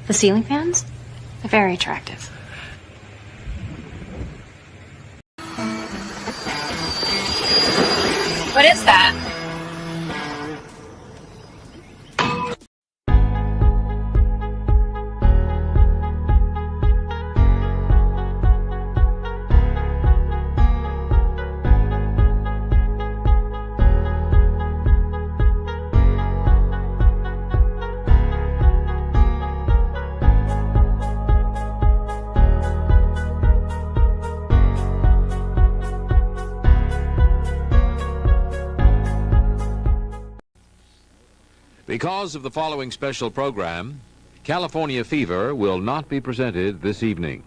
The ceiling fans? They're very attractive. What is that? Because of the following special program, California Fever will not be presented this evening.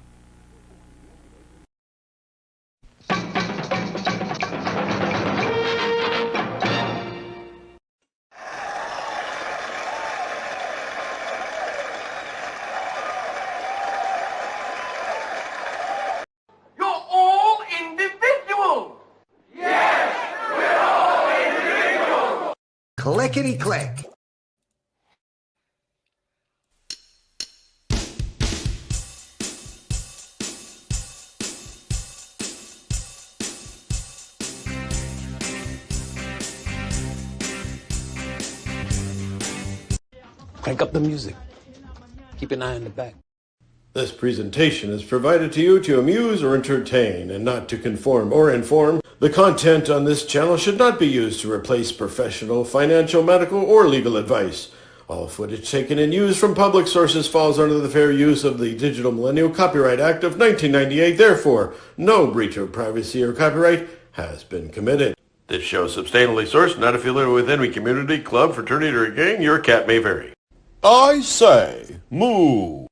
You're all individuals! Yes, we're all individuals! Clickety-click. Crank up the music. Keep an eye on the back. This presentation is provided to you to amuse or entertain and not to conform or inform. The content on this channel should not be used to replace professional, financial, medical, or legal advice. All footage taken and used from public sources falls under the Fair Use of the Digital Millennial Copyright Act of 1998. Therefore, no breach of privacy or copyright has been committed. This show is substantially sourced, not affiliated with any community, club, fraternity, or gang. Your cat may vary. I say, moo.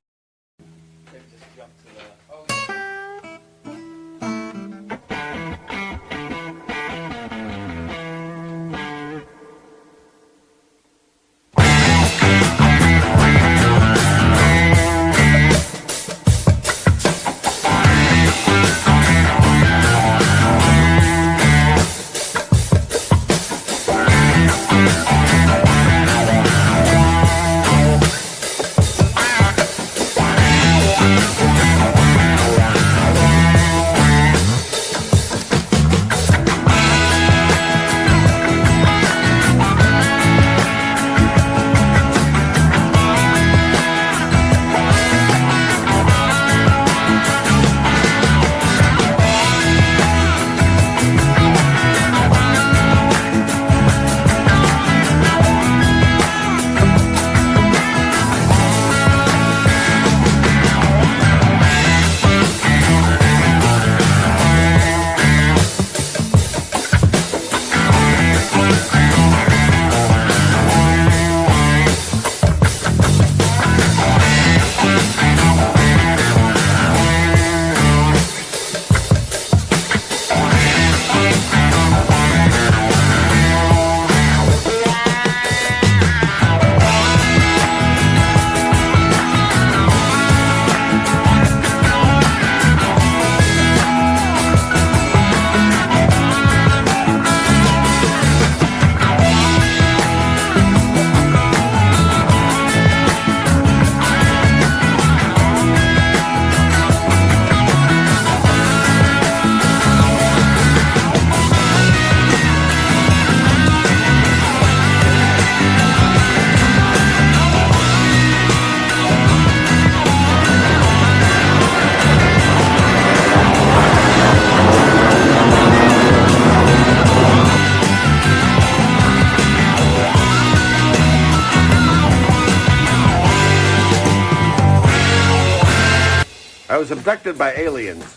I was abducted by aliens.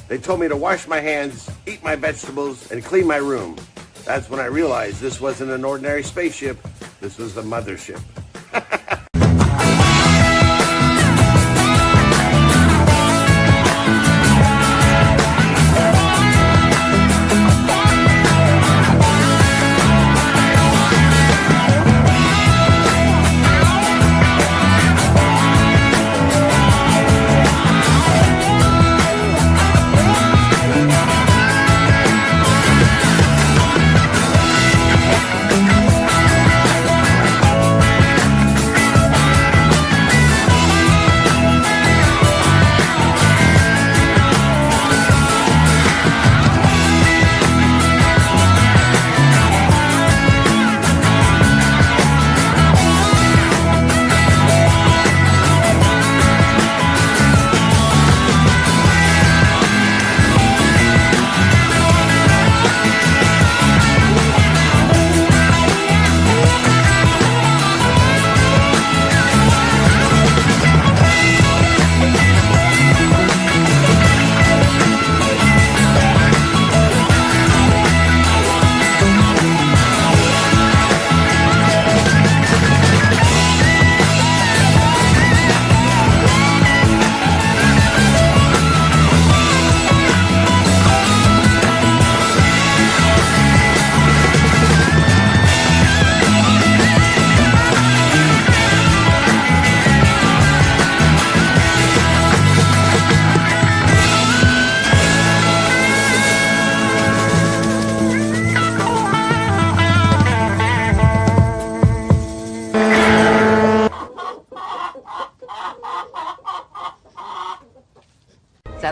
They told me to wash my hands, eat my vegetables, and clean my room. That's when I realized this wasn't an ordinary spaceship. This was the mothership.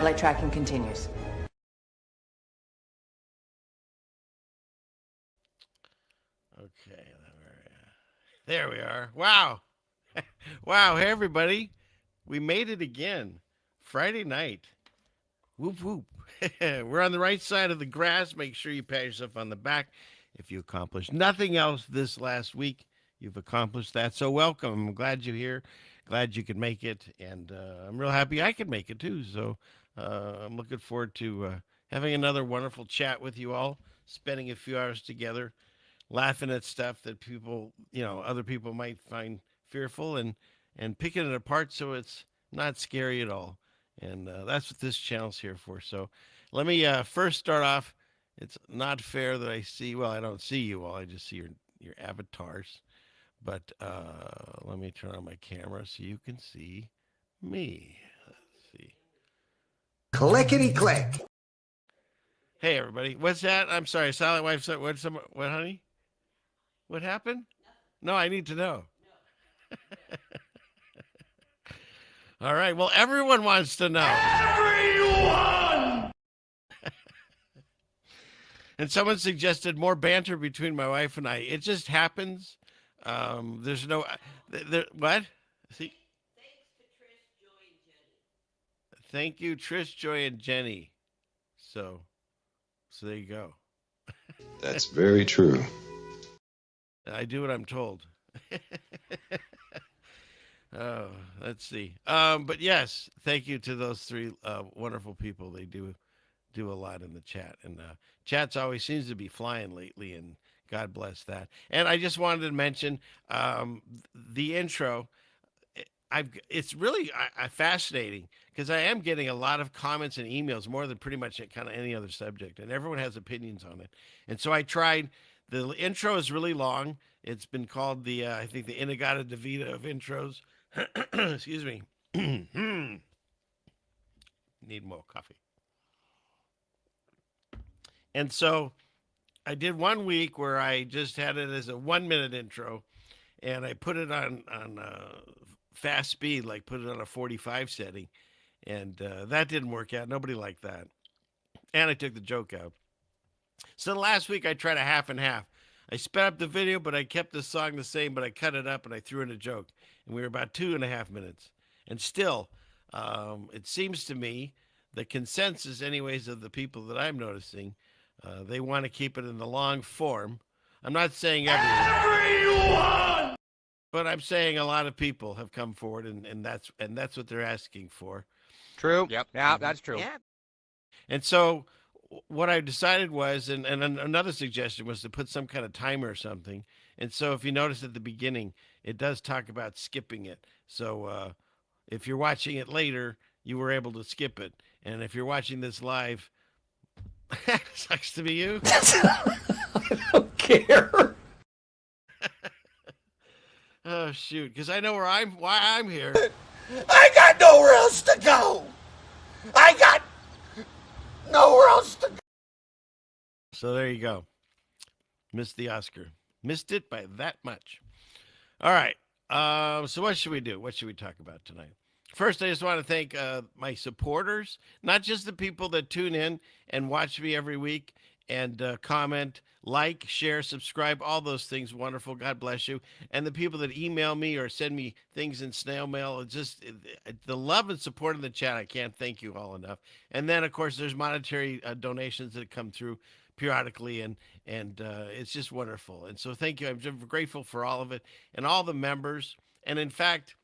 Satellite tracking continues. Okay, there we are. Wow. Wow, hey everybody. We made it again. Friday night. Whoop whoop. We're on the right side of the grass. Make sure you pat yourself on the back. If you accomplished nothing else this last week, you've accomplished that. So welcome. I'm glad you're here. Glad you could make it. And I'm real happy I could make it too. So I'm looking forward to having another wonderful chat with you all, spending a few hours together, laughing at stuff that people, other people might find fearful, and picking it apart so it's not scary at all. And that's what this channel's here for. So let me first start off. It's not fair that I don't see you all. I just see your avatars. But let me turn on my camera so you can see me. Let's see. Clickety click. Hey, everybody. What's that? I'm sorry. Silent Wife said, what, honey? What happened? No, I need to know. All right. Well, everyone wants to know. Everyone! And someone suggested more banter between my wife and I. It just happens. There's no... what? See? Thank you, Trish, Joy, and Jenny. So there you go. That's very true. I do what I'm told. Oh, let's see. But yes, thank you to those three wonderful people. They do a lot in the chat, and chat's always seems to be flying lately, and God bless that. And I just wanted to mention the intro. It's really fascinating because I am getting a lot of comments and emails, more than pretty much kind of any other subject, and everyone has opinions on it. And so I tried. The intro is really long. It's been called I think the Inagata Devita of intros. Excuse me. Need more coffee. And so I did 1 week where I just had it as a 1-minute intro, and I put it on fast speed, like put it on a 45 setting, and that didn't work out. Nobody liked that. And I took the joke out. So last week I tried a half and half. I sped up the video, but I kept the song the same, but I cut it up and I threw in a joke. And we were about 2.5 minutes. And still, it seems to me, the consensus anyways of the people that I'm noticing, they want to keep it in the long form. I'm not saying everyone, but I'm saying a lot of people have come forward, and that's what they're asking for. True. Yep. Yeah, that's true. Yeah. And so what I decided was, and another suggestion was to put some kind of timer or something. And so if you notice at the beginning, it does talk about skipping it. So if you're watching it later, you were able to skip it. And if you're watching this live, sucks to be you. I don't care. Oh, shoot. Because I know why I'm here. I got nowhere else to go. I got nowhere else to go. So there you go. Missed the Oscar. Missed it by that much. All right. So what should we do? What should we talk about tonight? First, I just want to thank my supporters, not just the people that tune in and watch me every week and comment, like, share, subscribe, all those things. Wonderful. God bless you. And the people that email me or send me things in snail mail. It's just the love and support in the chat. I can't thank you all enough. And then, of course, there's monetary donations that come through periodically, and it's just wonderful. And so thank you. I'm grateful for all of it and all the members. And in fact,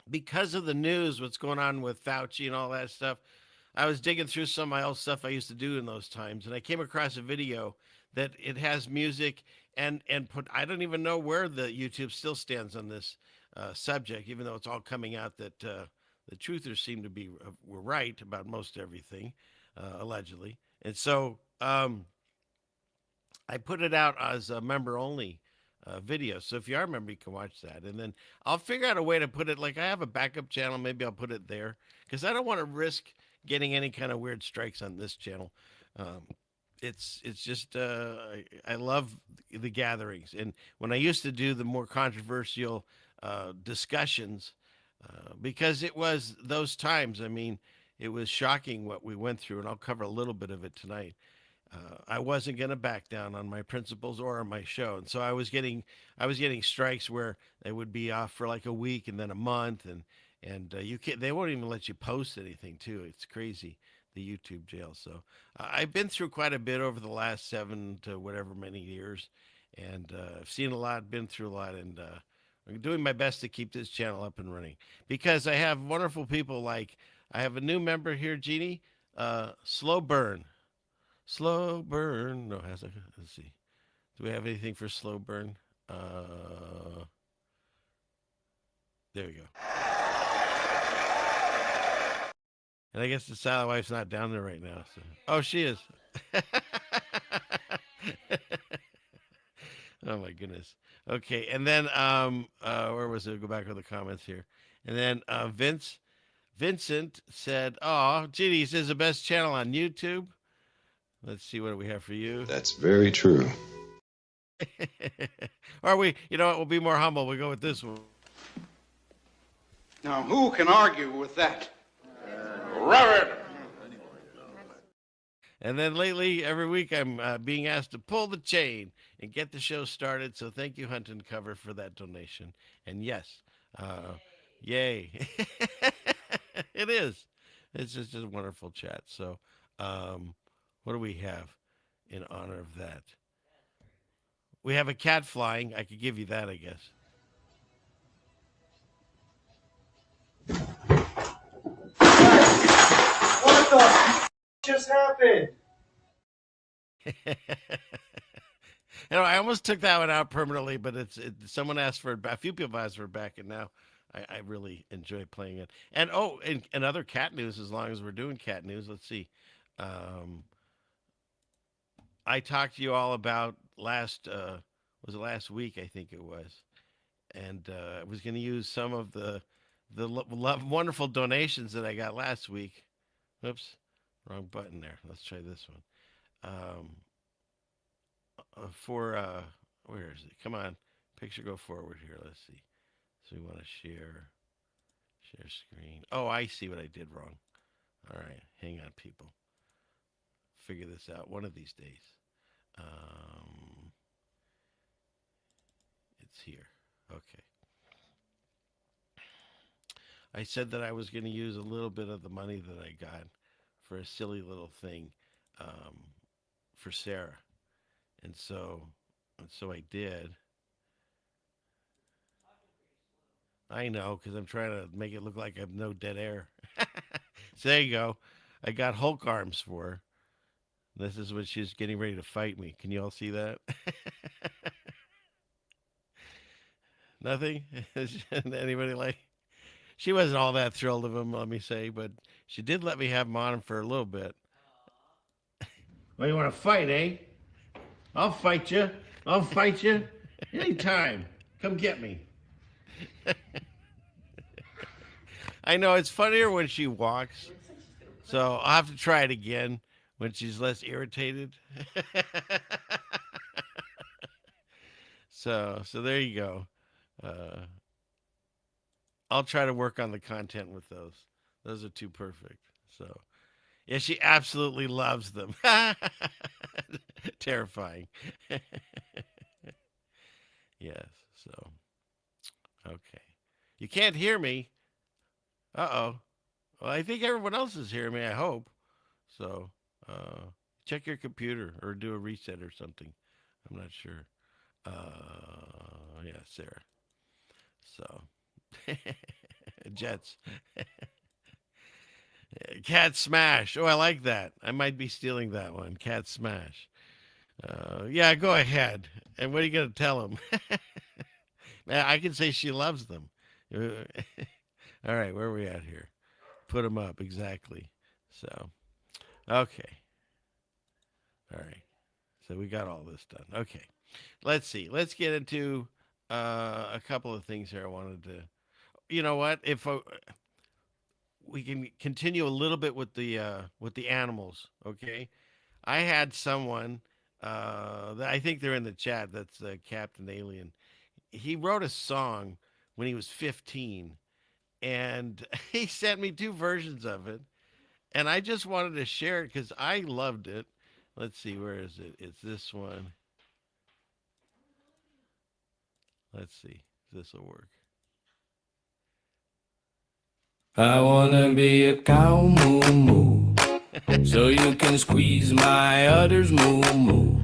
because of the news, what's going on with Fauci and all that stuff, I was digging through some of my old stuff I used to do in those times, and I came across a video that it has music and I don't even know where the YouTube still stands on this subject, even though it's all coming out that the truthers seem to be were right about most everything, allegedly. And so I put it out as a member only video. So if you are a member, you can watch that. And then I'll figure out a way to put it, like I have a backup channel. Maybe I'll put it there because I don't want to risk getting any kind of weird strikes on this channel. It's just, I love the gatherings. And when I used to do the more controversial discussions, because it was those times, I mean, it was shocking what we went through, and I'll cover a little bit of it tonight. I wasn't going to back down on my principles or on my show, and so I was getting strikes where they would be off for like a week and then a month, and you can't, they won't even let you post anything too. It's crazy, the YouTube jail. So I've been through quite a bit over the last 7 to whatever many years, and I've seen a lot, been through a lot, and I'm doing my best to keep this channel up and running because I have wonderful people like I have a new member here, Jeannie, Slow Burn. Slow burn. No, has it? Let's see. Do we have anything for slow burn? There we go. And I guess the silent wife's not down there right now. So. Oh, she is. Oh my goodness. Okay, and then where was it? Go back to the comments here. And then Vincent said, "Oh, Ginny says the best channel on YouTube." Let's see what do we have for you. That's very true. Or you know what? We'll be more humble. We'll go with this one. Now, who can argue with that? Robert! And then lately, every week, I'm being asked to pull the chain and get the show started. So thank you, Hunt and Cover, for that donation. And yes, yay. It is. It's just a wonderful chat. So what do we have in honor of that? We have a cat flying. I could give you that, I guess. What the just happened? I almost took that one out permanently, but someone asked for it. A few people asked for it back, and now I really enjoy playing it. And and other cat news, as long as we're doing cat news, let's see. I talked to you all about was it last week? I think it was, and I was going to use some of the wonderful donations that I got last week. Oops, wrong button there. Let's try this one. Where is it? Come on, picture go forward here. Let's see. So we want to share screen. Oh, I see what I did wrong. All right, hang on, people. Figure this out one of these days. It's here. Okay. I said that I was going to use a little bit of the money that I got for a silly little thing for Sarah. And so I did. I know, because I'm trying to make it look like I have no dead air. So there you go. I got Hulk arms for her. This is when she's getting ready to fight me. Can you all see that? Nothing? Anybody like? She wasn't all that thrilled of him, let me say, but she did let me have him on him for a little bit. Well, you want to fight, eh? I'll fight you. I'll fight you anytime. Come get me. I know it's funnier when she walks, so I'll have to try it again when she's less irritated. So there you go. I'll try to work on the content with those. Those are too perfect. So, yeah, she absolutely loves them. Terrifying. Yes. So, okay. You can't hear me. Uh-oh. Well, I think everyone else is hearing me, I hope. So, check your computer or do a reset or something. I'm not sure. Yeah, Sarah. So, Jets. Cat Smash. Oh, I like that. I might be stealing that one. Cat Smash. Yeah, go ahead. And what are you going to tell him? Man, I can say she loves them. All right, where are we at here? Put them up, exactly. So, okay. All right. So we got all this done. Okay. Let's see. Let's get into a couple of things here I wanted to. You know what? If we can continue a little bit with the animals, okay? I had someone that I think they're in the chat. That's Captain Alien. He wrote a song when he was 15, and he sent me 2 versions of it. And I just wanted to share it because I loved it. Let's see, where is it? It's this one. Let's see if this will work. I wanna be a cow moo moo, so you can squeeze my udder's moo moo,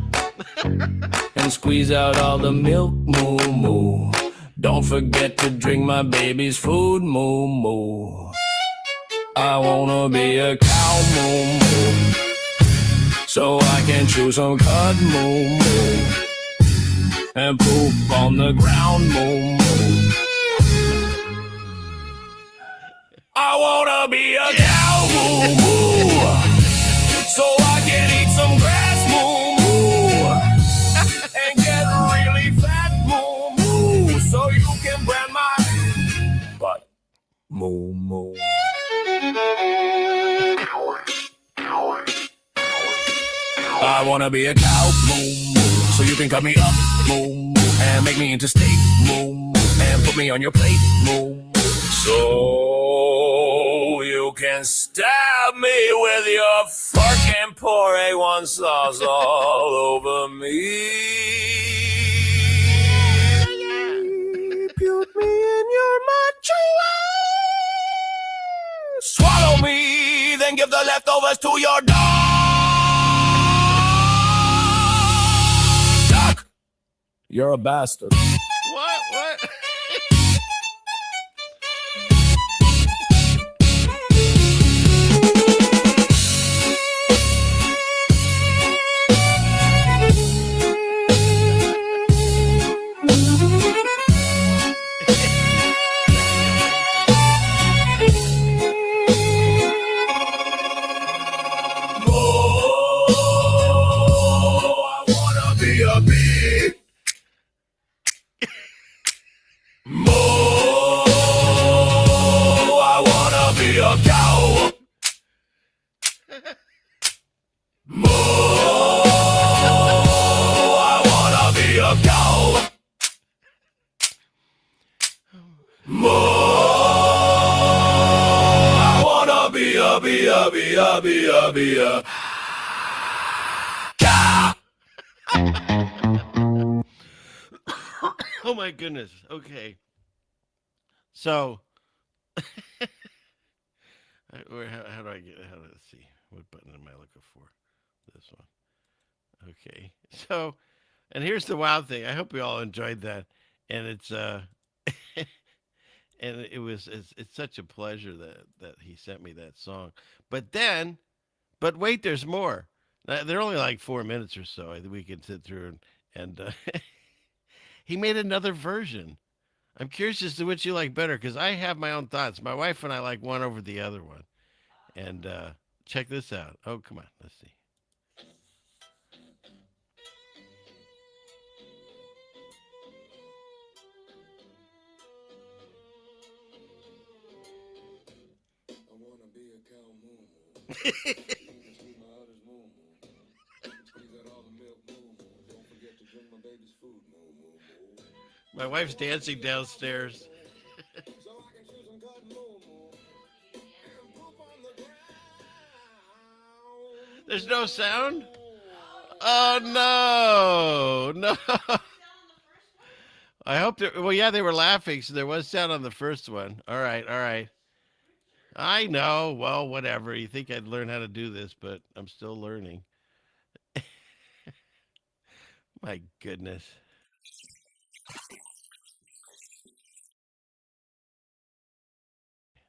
and squeeze out all the milk moo moo. Don't forget to drink my baby's food moo moo. I wanna be a cow moo moo, so I can chew some cud moo moo, and poop on the ground moo moo. I wanna be a cow moo moo, so I can eat some grass moo moo, and get really fat moo moo, so you can brand my butt moo moo. I wanna be a cow moo moo, so you can cut me up moo moo, and make me into steak moo moo, and put me on your plate moo moo, so you can stab me with your fork and pour A1 sauce all over me. Put me in your macho. Swallow me, then give the leftovers to your dog. Duck, you're a bastard. What? Oh my goodness. Okay. So, how do I get? Let's see. What button am I looking for? This one. Okay. So, and here's the wild thing. I hope we all enjoyed that. And it's and it's such a pleasure that he sent me that song. But wait, there's more. They're only like 4 minutes or so. I think we can sit through and he made another version. I'm curious as to which you like better because I have my own thoughts. My wife and I like one over the other one. And check this out. Oh, come on. Let's see. I wanna be a cow moo moo. My wife's dancing downstairs. There's no sound? Oh, no. I hope they were laughing, so there was sound on the first one. All right. I know. Well, whatever. You think I'd learn how to do this, but I'm still learning. My goodness.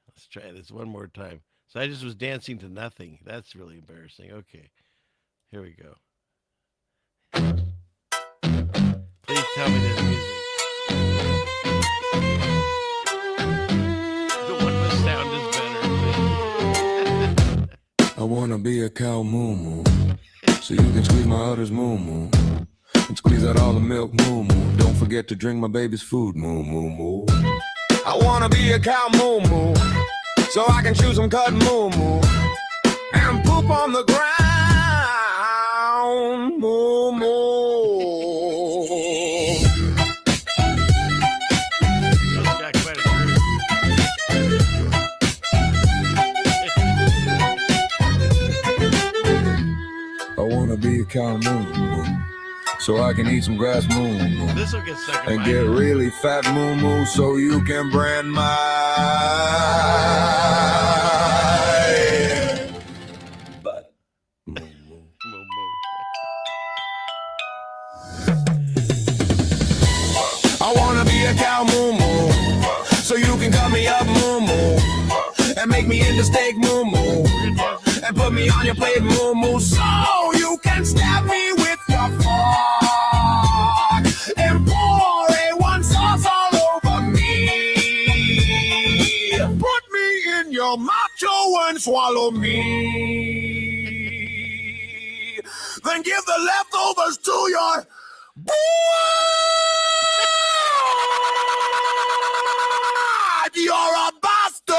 Let's try this one more time. So I just was dancing to nothing. That's really embarrassing. Okay. Here we go. Please tell me there's music. The one with sound is better. I wanna be a cow moo moo, so you can squeeze my udder's moo moo, and squeeze out all the milk moo moo. Don't forget to drink my baby's food moo moo moo. I wanna be a cow moo moo, so I can chew some cud moo moo, and poop on the ground moo moo. That's got quite a groove. cow moo moo, so I can eat some grass moo moo. This will get stuck in and my get head. really fat moo moo, so you can brand my butt. Moo moo. Moo moo. I wanna be a cow moo moo, so you can cut me up moo moo, and make me into steak moo moo, and put me on your plate moo moo, so you can stab me with your fork and pour A1 sauce all over me. Put me in your macho and swallow me. Then give the leftovers to your boy. You're a bastard!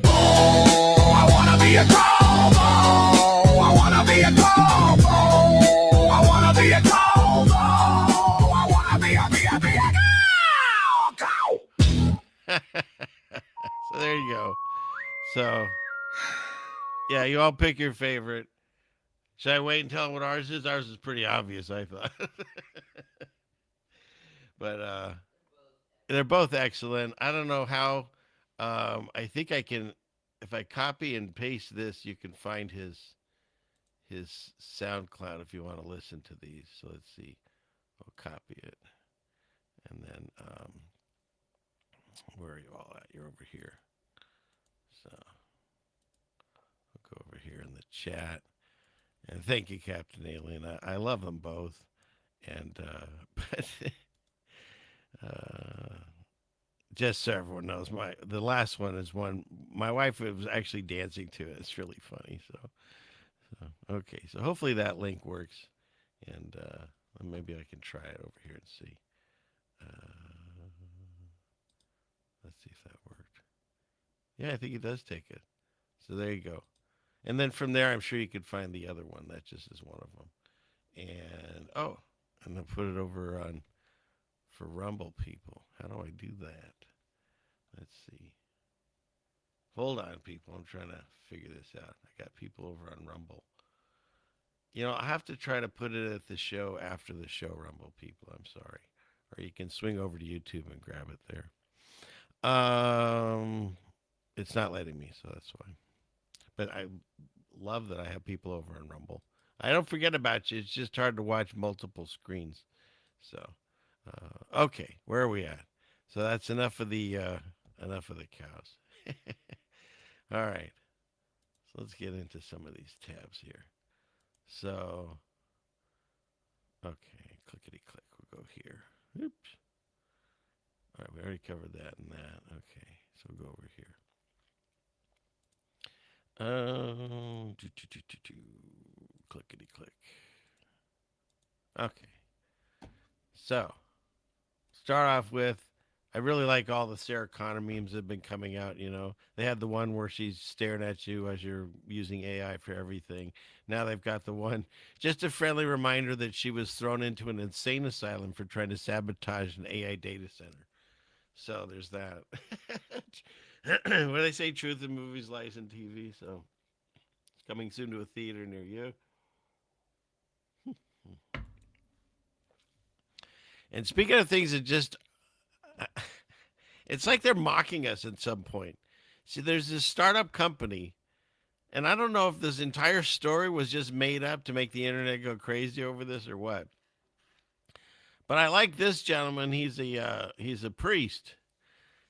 Oh, I wanna be a cow. Oh, I wanna be a cow. Oh, I wanna be a cow. Oh, I wanna be a cow. So there you go. So, yeah, you all pick your favorite. Should I wait and tell them what ours is? Ours is pretty obvious, I thought. But they're both excellent. I don't know how. I think I can, if I copy and paste this, you can find his SoundCloud if you want to listen to these. So let's see. I'll copy it, and then where are you all at? You're over here. So I'll go over here in the chat. And thank you, Captain Alien. I love them both, and but. Just so everyone knows, the last one is one my wife was actually dancing to it. It's really funny. So okay. So hopefully that link works, and maybe I can try it over here and see. Let's see if that worked. Yeah, I think it does take it. So there you go. And then from there, I'm sure you could find the other one. That just is one of them. And then put it over on. For Rumble people. How do I do that? Let's see. Hold on, people. I'm trying to figure this out. I got people over on Rumble. You know, I have to try to put it at the show after the show, Rumble people. I'm sorry. Or you can swing over to YouTube and grab it there. It's not letting me, so that's why. But I love that I have people over on Rumble. I don't forget about you. It's just hard to watch multiple screens. So okay, where are we at? So that's enough of the cows. All right, so let's get into some of these tabs here. So, okay, clickety click. We'll go here. Oops. All right, we already covered that and that. Okay, so we'll go over here. Clickety click. Okay, so. Start off with, I really like all the Sarah Connor memes that have been coming out. You know, they had the one where she's staring at you as you're using AI for everything. Now they've got the one, just a friendly reminder that she was thrown into an insane asylum for trying to sabotage an AI data center. So there's that. What do they say? Truth in movies, lies in TV. So it's coming soon to a theater near you. And speaking of things that just, it's like they're mocking us at some point. See, there's this startup company, and I don't know if this entire story was just made up to make the internet go crazy over this or what. But I like this gentleman. He's a priest,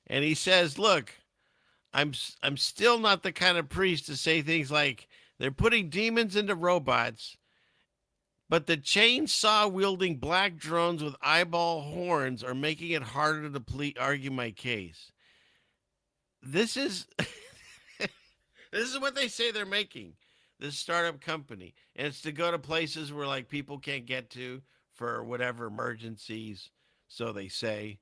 and he says, "Look, I'm still not the kind of priest to say things like they're putting demons into robots." But the chainsaw-wielding black drones with eyeball horns are making it harder to argue my case. This is this is what they say they're making, this startup company. And it's to go to places where like people can't get to for whatever emergencies, so they say.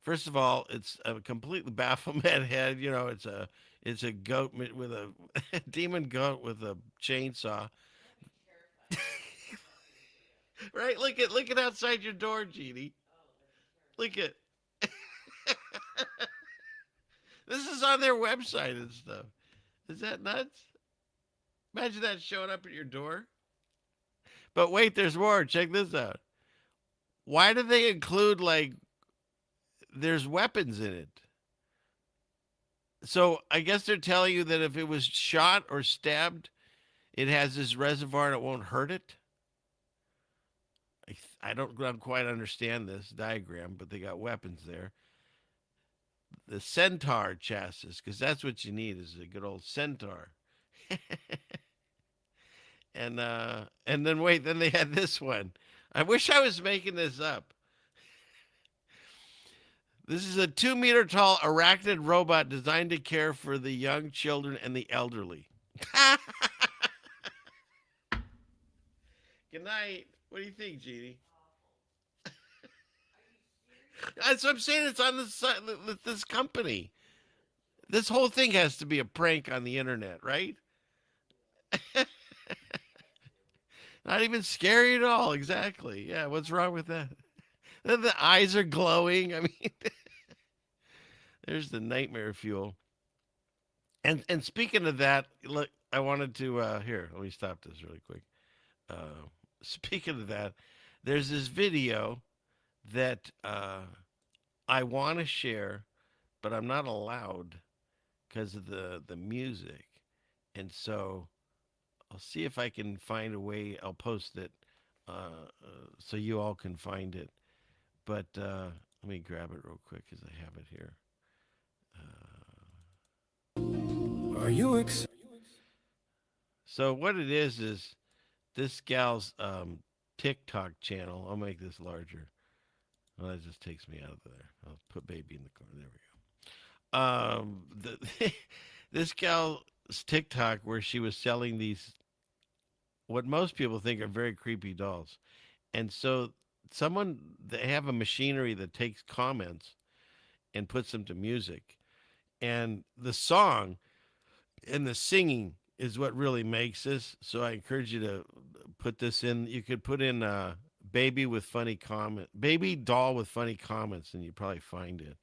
First of all, it's a completely Baphomet head. You know, it's a goat with a demon goat with a chainsaw. Right? Look at outside your door, Jeannie. Look at this is on their website and stuff. Is that nuts? Imagine that showing up at your door. But wait, there's more. Check this out. Why do they include, like, there's weapons in it? So I guess they're telling you that if it was shot or stabbed, it has this reservoir and it won't hurt it. I don't quite understand this diagram, but they got weapons there. The Centaur chassis, because that's what you need, is a good old Centaur. And then wait, then they had this one. I wish I was making this up. This is a 2-meter tall arachnid robot designed to care for the young, children, and the elderly. Good night. What do you think, Jeannie? That's what I'm saying. It's on this company. This whole thing has to be a prank on the internet, right? Not even scary at all. Exactly. Yeah. What's wrong with that? Then the eyes are glowing. I mean, there's the nightmare fuel. And speaking of that, look, I wanted to here. Let me stop this really quick. Speaking of that, there's this video that I want to share, but I'm not allowed because of the music. And so I'll see if I can find a way. I'll post it so you all can find it. But let me grab it real quick because I have it here. Are you excited? So what it is this gal's TikTok channel. I'll make this larger. Well, that just takes me out of there. I'll put baby in the corner. There we go. This gal's TikTok where she was selling these, what most people think are very creepy dolls. And so they have a machinery that takes comments and puts them to music. And the song and the singing is what really makes this. So I encourage you to put this in. You could put in baby doll with funny comments, and you probably find it.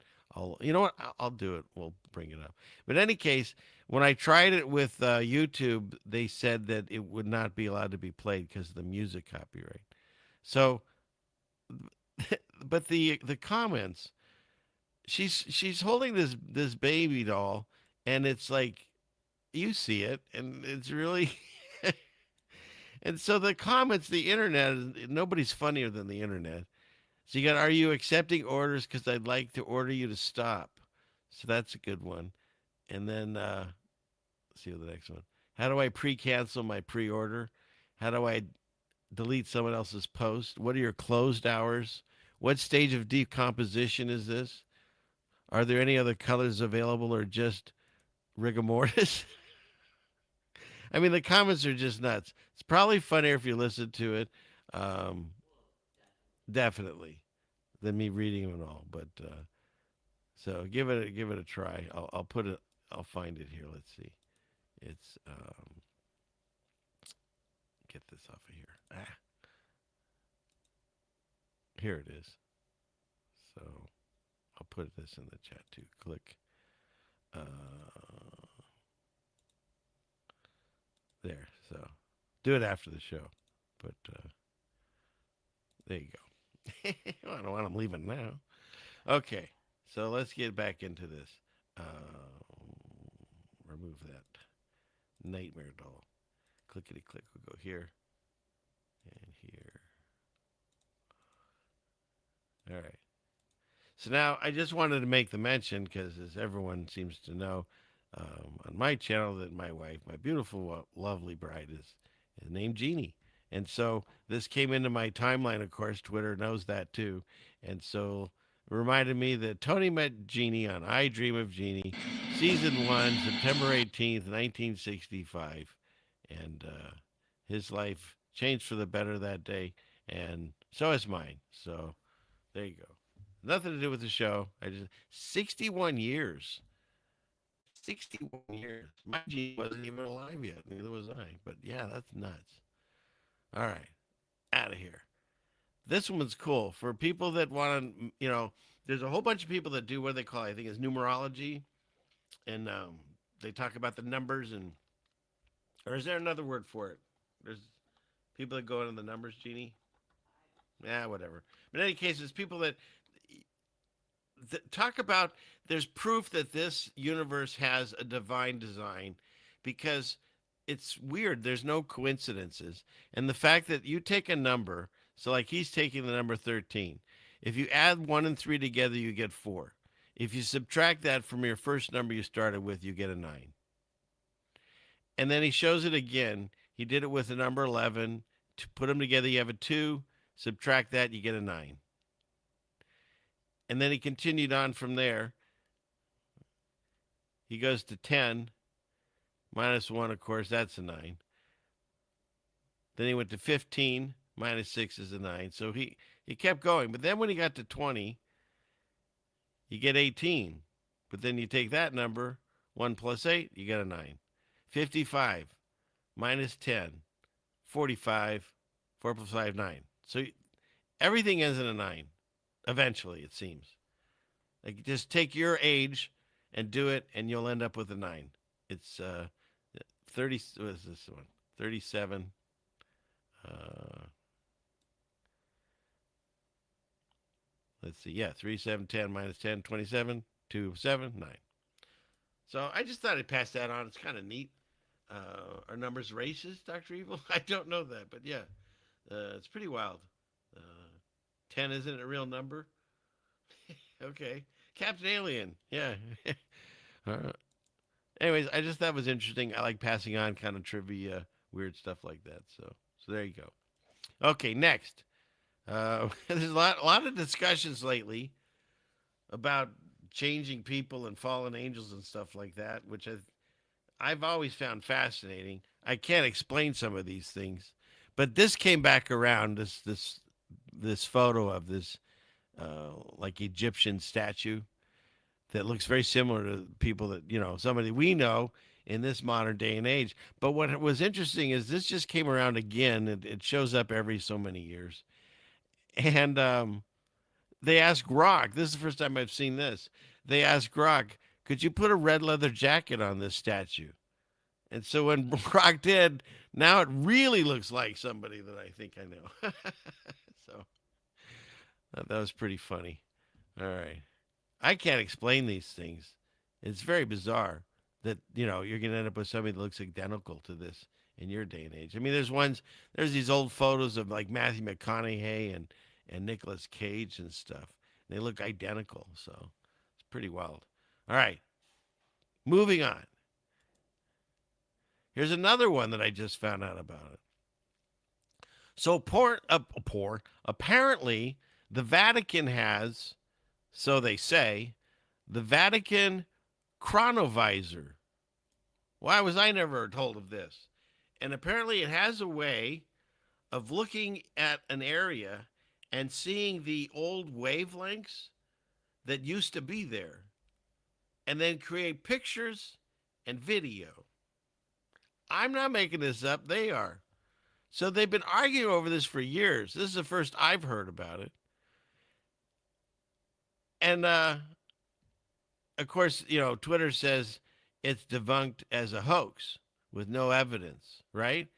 You know what? I'll do it. We'll bring it up. But in any case, when I tried it with YouTube, they said that it would not be allowed to be played because of the music copyright. So, but the comments, she's holding this baby doll, and it's like, you see it, and it's really, and so the comments, the internet, nobody's funnier than the internet. So you got, are you accepting orders? Because I'd like to order you to stop. So that's a good one. And then, let's see what the next one. How do I pre-cancel my pre-order? How do I delete someone else's post? What are your closed hours? What stage of decomposition is this? Are there any other colors available or just rigor mortis? I mean, the comments are just nuts. It's probably funnier if you listen to it. Definitely, than me reading them all. But so give it a try. I'll find it here. Let's see. It's get this off of here. Here it is. So I'll put this in the chat too. Click. There. So do it after the show. But there you go. I don't want them leaving now. Okay. So let's get back into this. Remove that nightmare doll. Clickety click. We'll go here and here. All right. So now I just wanted to make the mention because, as everyone seems to know, on my channel, that my wife, my beautiful, lovely bride, is named Jeannie. And so this came into my timeline, of course. Twitter knows that too. And so it reminded me that Tony met Jeannie on I Dream of Jeannie, Season 1, September 18th, 1965. And his life changed for the better that day. And so is mine. So there you go. Nothing to do with the show. 61 years. 61 years. My Jeannie wasn't even alive yet. Neither was I. But yeah, that's nuts. All right. Out of here. This one's cool. For people that want to, there's a whole bunch of people that do what they call, I think it's numerology. And they talk about the numbers. And Or is there another word for it? There's people that go into the numbers, Jeannie. Yeah, whatever. But in any case, it's people that talk about there's proof that this universe has a divine design because it's weird. There's no coincidences. And the fact that you take a number, so like he's taking the number 13. If you add 1 and 3 together, you get 4. If you subtract that from your first number you started with, you get a 9. And then he shows it again. He did it with the number 11. To put them together, you have a 2. Subtract that, you get a 9. And then he continued on from there. He goes to 10. Minus 1, of course, that's a 9. Then he went to 15. Minus 6 is a 9. So he kept going. But then when he got to 20, you get 18. But then you take that number, 1 plus 8, you get a 9. 55. Minus 10. 45. 4 plus 5, 9. So everything ends in a 9. Eventually, it seems. Like, just take your age and do it, and you'll end up with a 9. It's 30. What is this one? 37. Let's see. Yeah, 3, 7, 10, minus 10, 27, 2, 7, 9. So I just thought I'd pass that on. It's kind of neat. Are numbers racist, Dr. Evil? I don't know that, but yeah. It's pretty wild. 10 isn't a real number? Okay. Captain Alien. Yeah. Anyways, I just thought it was interesting. I like passing on kind of trivia, weird stuff like that. So there you go. Okay, next. There's a lot of discussions lately about changing people and fallen angels and stuff like that, which I've always found fascinating. I can't explain some of these things, but this came back around. This photo of this like Egyptian statue that looks very similar to people that, somebody we know in this modern day and age. But what was interesting is this just came around again. It shows up every so many years. And they asked Grok, this is the first time I've seen this. They asked Grok, could you put a red leather jacket on this statue? And so when Grok did, now it really looks like somebody that I think I know. So that was pretty funny. All right. I can't explain these things. It's very bizarre that, you're going to end up with somebody that looks identical to this in your day and age. I mean, there's these old photos of like Matthew McConaughey and Nicolas Cage and stuff. They look identical. So it's pretty wild. All right. Moving on. Here's another one that I just found out about it. So apparently the Vatican has, so they say, the Vatican chronovisor. Why was I never told of this? And apparently it has a way of looking at an area and seeing the old wavelengths that used to be there and then create pictures and video. I'm not making this up. They are. So they've been arguing over this for years. This is the first I've heard about it. And, of course, Twitter says it's debunked as a hoax with no evidence, right?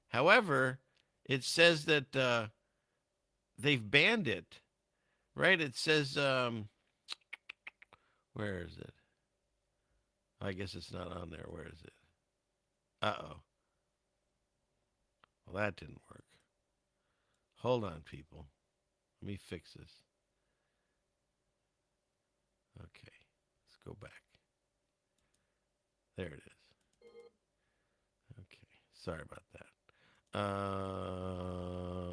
However, it says that they've banned it, right? It says, where is it? I guess it's not on there. Where is it? Uh-oh. Well, that didn't work. Hold on, people. Let me fix this. Okay, let's go back. There it is. Okay, sorry about that.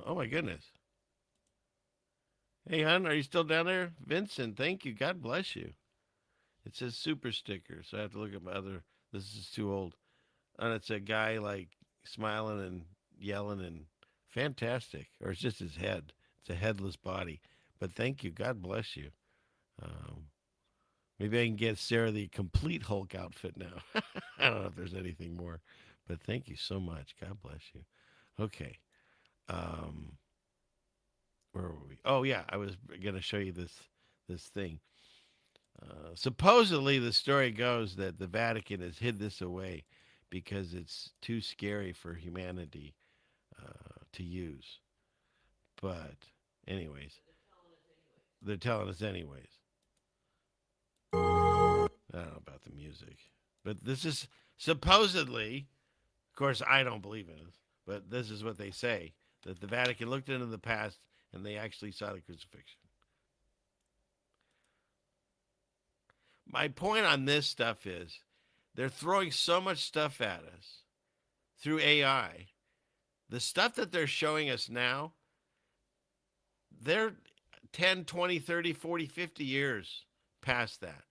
Oh my goodness. Hey, hon, are you still down there? Vincent, thank you. God bless you. It says super sticker, so I have to look at my other. This is too old. And it's a guy like smiling and yelling and fantastic. Or it's just his head. It's a headless body. But thank you. God bless you. Maybe I can get Sarah the complete Hulk outfit now. I don't know if there's anything more. But thank you so much. God bless you. Okay. Where were we? Oh, yeah. I was going to show you this thing. Supposedly, the story goes that the Vatican has hid this away because it's too scary for humanity to use. But anyways, they're telling us anyways. I don't know about the music, but this is supposedly, of course, I don't believe in this, but this is what they say, that the Vatican looked into the past and they actually saw the crucifixion. My point on this stuff is they're throwing so much stuff at us through AI. The stuff that they're showing us now, they're 10, 20, 30, 40, 50 years past that.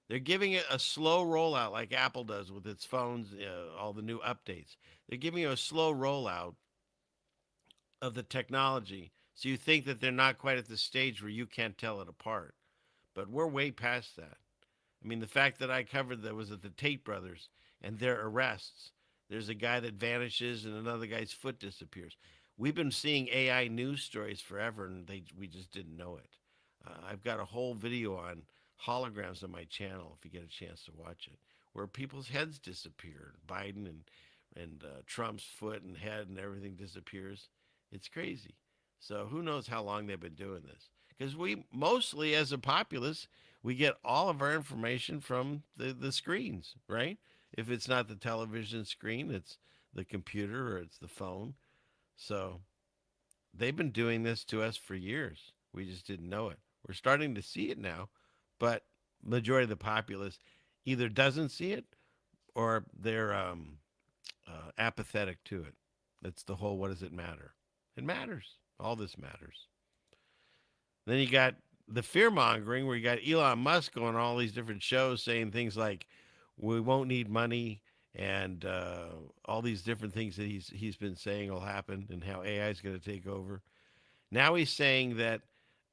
They're giving it a slow rollout like Apple does with its phones, all the new updates. They're giving you a slow rollout of the technology, so you think that they're not quite at the stage where you can't tell it apart. But we're way past that. I mean, the fact that I covered that was at the Tate brothers and their arrests. There's a guy that vanishes and another guy's foot disappears. We've been seeing AI news stories forever, and we just didn't know it. I've got a whole video on holograms on my channel, if you get a chance to watch it, where people's heads disappear. Biden and Trump's foot and head and everything disappears. It's crazy. So who knows how long they've been doing this? Because we mostly, as a populace, we get all of our information from the screens, right? If it's not the television screen, it's the computer or it's the phone. So they've been doing this to us for years. We just didn't know it. We're starting to see it now, but majority of the populace either doesn't see it or they're apathetic to it. That's the whole, what does it matter? It matters. All this matters. Then you got the fear mongering where you got Elon Musk on all these different shows saying things like, we won't need money, and all these different things that he's been saying will happen, and how AI is going to take over. Now he's saying that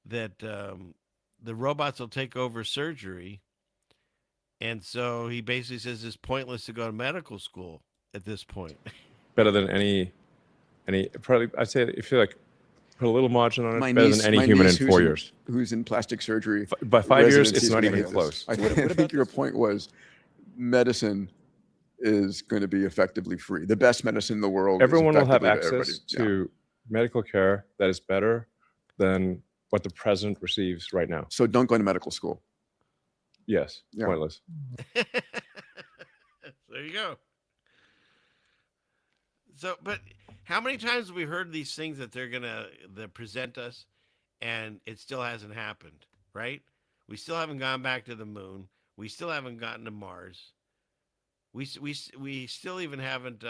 the robots will take over surgery, and so he basically says it's pointless to go to medical school at this point. Better than any probably, I'd say, if you like put a little margin on it, better than any human in 4 years. Who's in plastic surgery? By 5 years, residency it's is not gonna even hate close. this. I think your point was medicine is going to be effectively free. The best medicine in the world. Everyone will have effectively access to to medical care that is better than what the president receives right now. So don't go to medical school. Yes, Yeah. pointless. There you go. So, but how many times have we heard these things that they're gonna present us, and it still hasn't happened, right? We still haven't gone back to the moon. We still haven't gotten to Mars. We still even haven't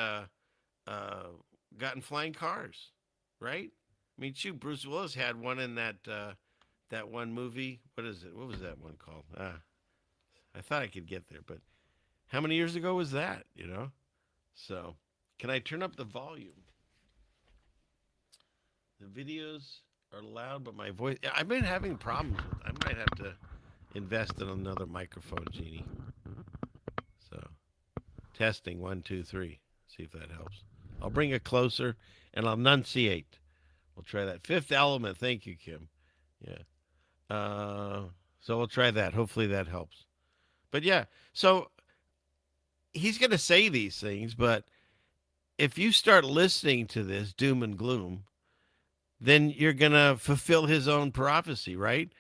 gotten flying cars, right? I mean, shoot, Bruce Willis had one in that one movie. What is it? What was that one called? I thought I could get there, but how many years ago was that? You know, so. Can I turn up the volume? The videos are loud, but my voice... I've been having problems with... I might have to invest in another microphone, Jeannie. So, testing, 1, 2, 3. See if that helps. I'll bring it closer, and I'll enunciate. We'll try that. Fifth Element. Thank you, Kim. Yeah. So we'll try that. Hopefully that helps. But yeah, so he's going to say these things, but if you start listening to this doom and gloom, then you're going to fulfill his own prophecy, right?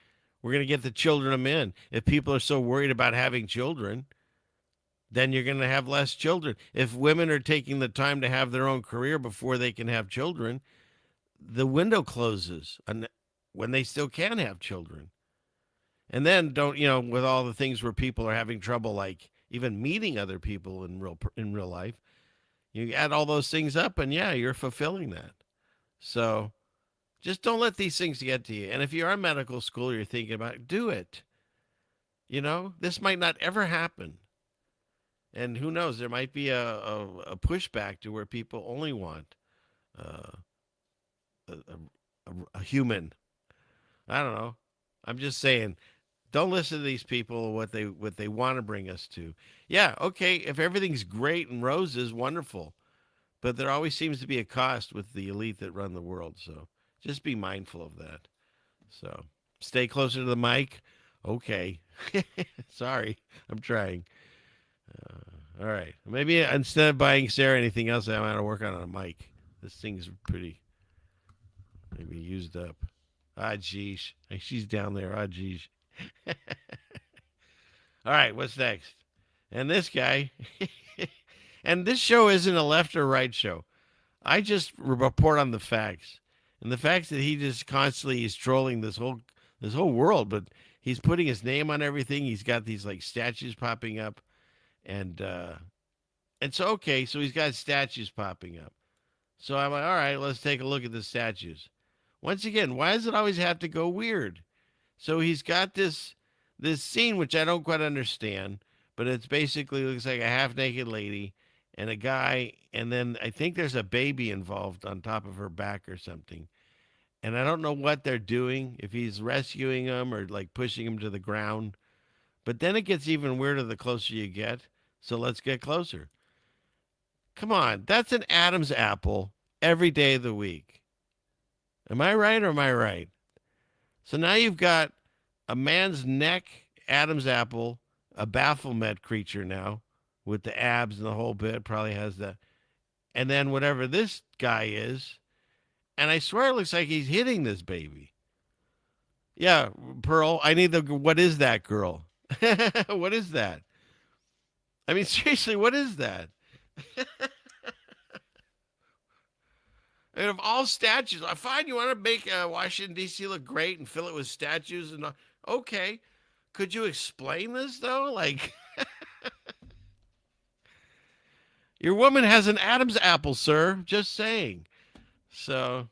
We're going to get the children of men. If people are so worried about having children, then you're going to have less children. If women are taking the time to have their own career before they can have children, the window closes when they still can have children. And then with all the things where people are having trouble, like even meeting other people in real life, you add all those things up, and yeah, you're fulfilling that. So just don't let these things get to you. And if you are in medical school, you're thinking about it, do it. This might not ever happen. And who knows, there might be a pushback to where people only want a human. I don't know. I'm just saying, don't listen to these people, what they want to bring us to. Yeah, okay, if everything's great and roses, wonderful. But there always seems to be a cost with the elite that run the world. So just be mindful of that. So stay closer to the mic. Okay. Sorry, I'm trying. All right. Maybe instead of buying Sarah anything else, I want to work on a mic. This thing's pretty maybe used up. Ah, geez. She's down there. Ah, geez. All right. What's next? And this guy, and this show isn't a left or right show. I just report on the facts. And the facts that he just constantly is trolling this whole world, but he's putting his name on everything. He's got these like statues popping up. And so, okay, so he's got statues popping up. So I'm like, all right, let's take a look at the statues. Once again, why does it always have to go weird? So he's got this scene, which I don't quite understand, but it's basically looks like a half-naked lady and a guy, and then I think there's a baby involved on top of her back or something. And I don't know what they're doing, if he's rescuing him or like pushing him to the ground. But then it gets even weirder the closer you get. So let's get closer. Come on, that's an Adam's apple every day of the week. Am I right or am I right? So now you've got a man's neck, Adam's apple, a Baphomet creature now with the abs and the whole bit, probably has that. And then whatever this guy is, and I swear it looks like he's hitting this baby. Yeah, Pearl, I need what is that, girl? What is that? I mean, seriously, what is that? And of all statues, I find you want to make Washington, D.C. look great and fill it with statues. And okay, could you explain this, though? Like, your woman has an Adam's apple, sir. Just saying. So,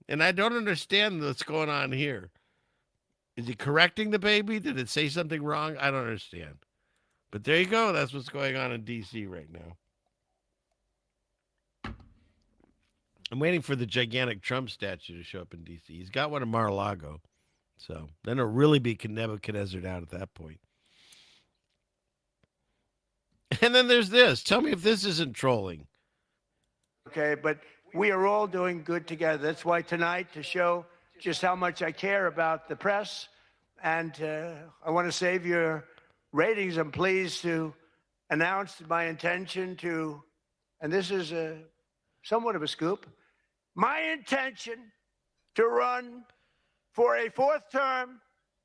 and I don't understand what's going on here. Is he correcting the baby? Did it say something wrong? I don't understand. But there you go. That's what's going on in D.C. right now. I'm waiting for the gigantic Trump statue to show up in D.C. He's got one in Mar-a-Lago. So then it'll really be Nebuchadnezzar out at that point. And then there's this. Tell me if this isn't trolling. Okay, but we are all doing good together. That's why tonight, to show just how much I care about the press, and I want to save your ratings, I'm pleased to announce my intention to, and this is somewhat of a scoop, my intention to run for a fourth term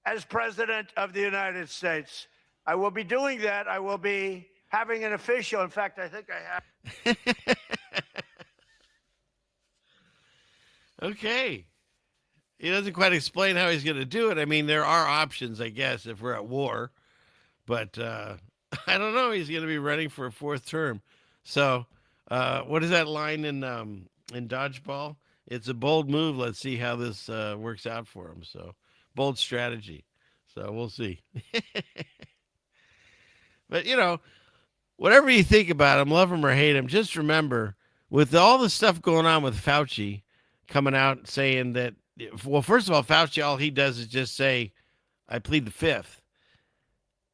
as President of the United States. I will be doing that. I will be having an official, in fact, I think I have. Okay. He doesn't quite explain how he's going to do it. I mean, there are options, I guess, if we're at war. But I don't know. He's going to be running for a fourth term. So what is that line in Dodgeball? It's a bold move. Let's see how this works out for him. So bold strategy. So we'll see. But, you know, whatever you think about him, love him or hate him, just remember, with all the stuff going on with Fauci coming out saying that, well, first of all, Fauci, all he does is just say, I plead the fifth.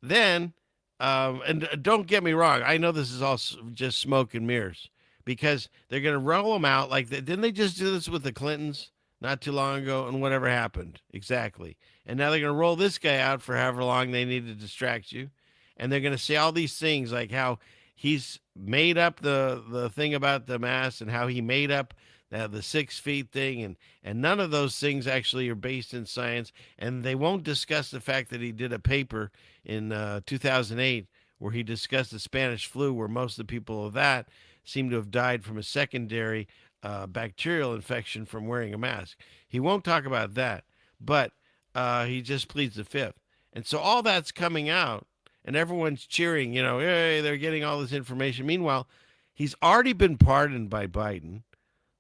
Then, and don't get me wrong, I know this is all just smoke and mirrors, because they're going to roll them out. Like, didn't they just do this with the Clintons not too long ago? And whatever happened? Exactly. And now they're going to roll this guy out for however long they need to distract you. And they're going to say all these things like how he's made up the thing about the mask and how he made up the 6 feet thing. And none of those things actually are based in science. And they won't discuss the fact that he did a paper in 2008 where he discussed the Spanish flu, where most of the people of that seem to have died from a secondary bacterial infection from wearing a mask. He won't talk about that, but he just pleads the fifth. And so all that's coming out, and everyone's cheering, you know, hey, they're getting all this information. Meanwhile, he's already been pardoned by Biden.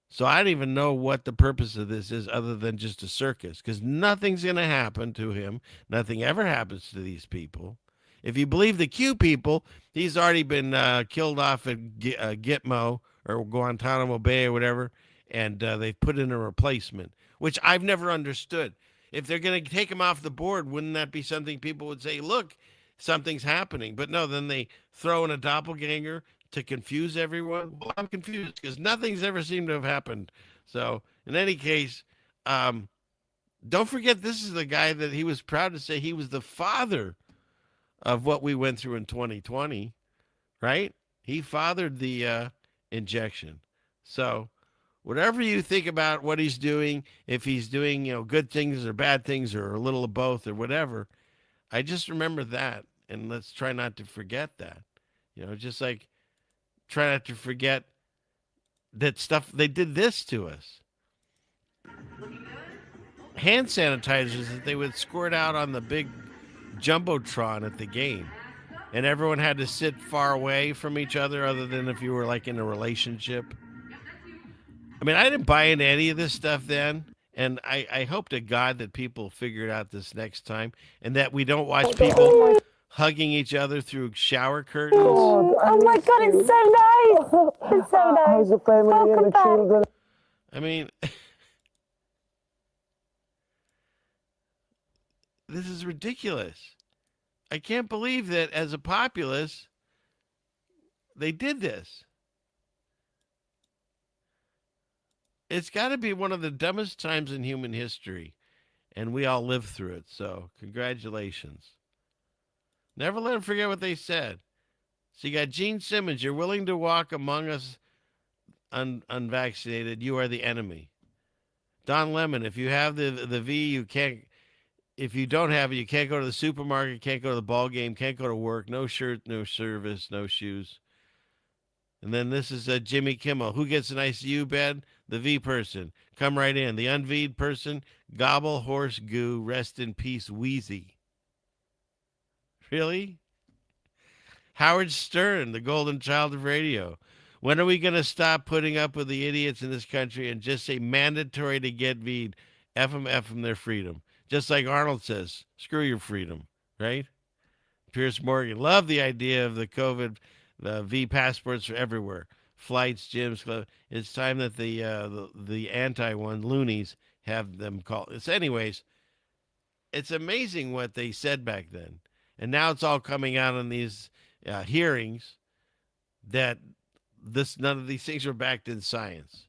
So I don't even know what the purpose of this is other than just a circus, because nothing's going to happen to him. Nothing ever happens to these people. If you believe the Q people, he's already been killed off at Gitmo or Guantanamo Bay or whatever, and they've put in a replacement, which I've never understood. If they're going to take him off the board, wouldn't that be something people would say, look, something's happening? But no, then they throw in a doppelganger to confuse everyone. Well, I'm confused because nothing's ever seemed to have happened. So in any case, don't forget, this is the guy that he was proud to say he was the father of what we went through in 2020. right? He fathered the injection. So whatever you think about what he's doing, if he's doing, good things or bad things or a little of both or whatever, I just remember that. And let's try not to forget that. Just like try not to forget that stuff, they did this to us. Hand sanitizers that they would squirt out on the big jumbotron at the game. And everyone had to sit far away from each other than if you were like in a relationship. I mean, I didn't buy into any of this stuff then. And I hope to God that people figure it out this next time and that we don't watch people hugging each other through shower curtains. Oh my God, it's so nice. It's so nice. How's the family and the children? I mean, this is ridiculous. I can't believe that as a populace, they did this. It's got to be one of the dumbest times in human history, and we all lived through it, so congratulations. Never let them forget what they said. So you got Gene Simmons, you're willing to walk among us unvaccinated, you are the enemy. Don Lemon, if you have the V, you can't, if you don't have it, you can't go to the supermarket, can't go to the ball game, can't go to work, no shirt, no service, no shoes. And then this is Jimmy Kimmel. Who gets an ICU bed? The V person. Come right in. The unV'd person, gobble horse goo, rest in peace, Wheezy. Really? Howard Stern, the golden child of radio. When are we going to stop putting up with the idiots in this country and just say mandatory to get V'd? F them their freedom. Just like Arnold says, screw your freedom, right? Pierce Morgan, love the idea of the COVID V passports for everywhere. Flights, gyms, clubs. It's time that the anti-one, loonies, have them call. Anyways, it's amazing what they said back then. And now it's all coming out in these hearings that none of these things are backed in science.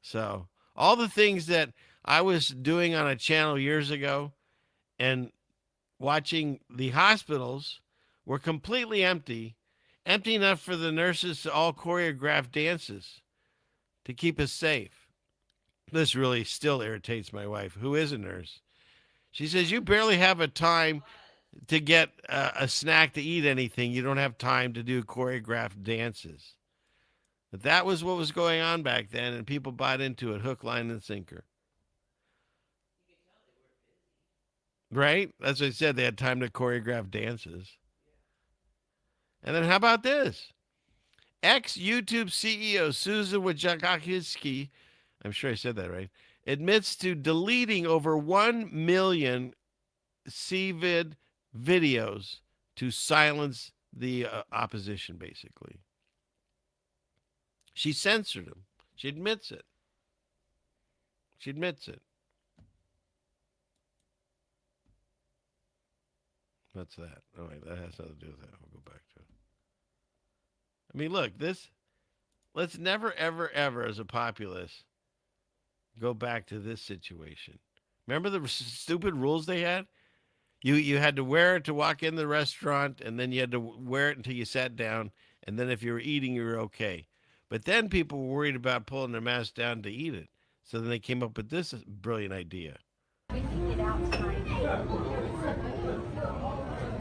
So all the things that I was doing on a channel years ago and watching the hospitals were completely empty enough for the nurses to all choreograph dances to keep us safe. This really still irritates my wife, who is a nurse. She says, you barely have a time to get a snack to eat anything. You don't have time to do choreographed dances. But that was what was going on back then, and people bought into it, hook, line, and sinker. Right? That's what I said. They had time to choreograph dances. And then how about this? Ex-YouTube CEO Susan Wojcicki, I'm sure I said that right, admits to deleting over 1 million CVID videos to silence the opposition, basically. She censored them. She admits it. She admits it. What's that? Oh, wait, that has nothing to do with that. We'll go back to it. I mean, look, let's never, ever, ever, as a populace, go back to this situation. Remember the stupid rules they had? You had to wear it to walk in the restaurant, and then you had to wear it until you sat down, and then if you were eating, you were okay. But then people were worried about pulling their mask down to eat it. So then they came up with this brilliant idea.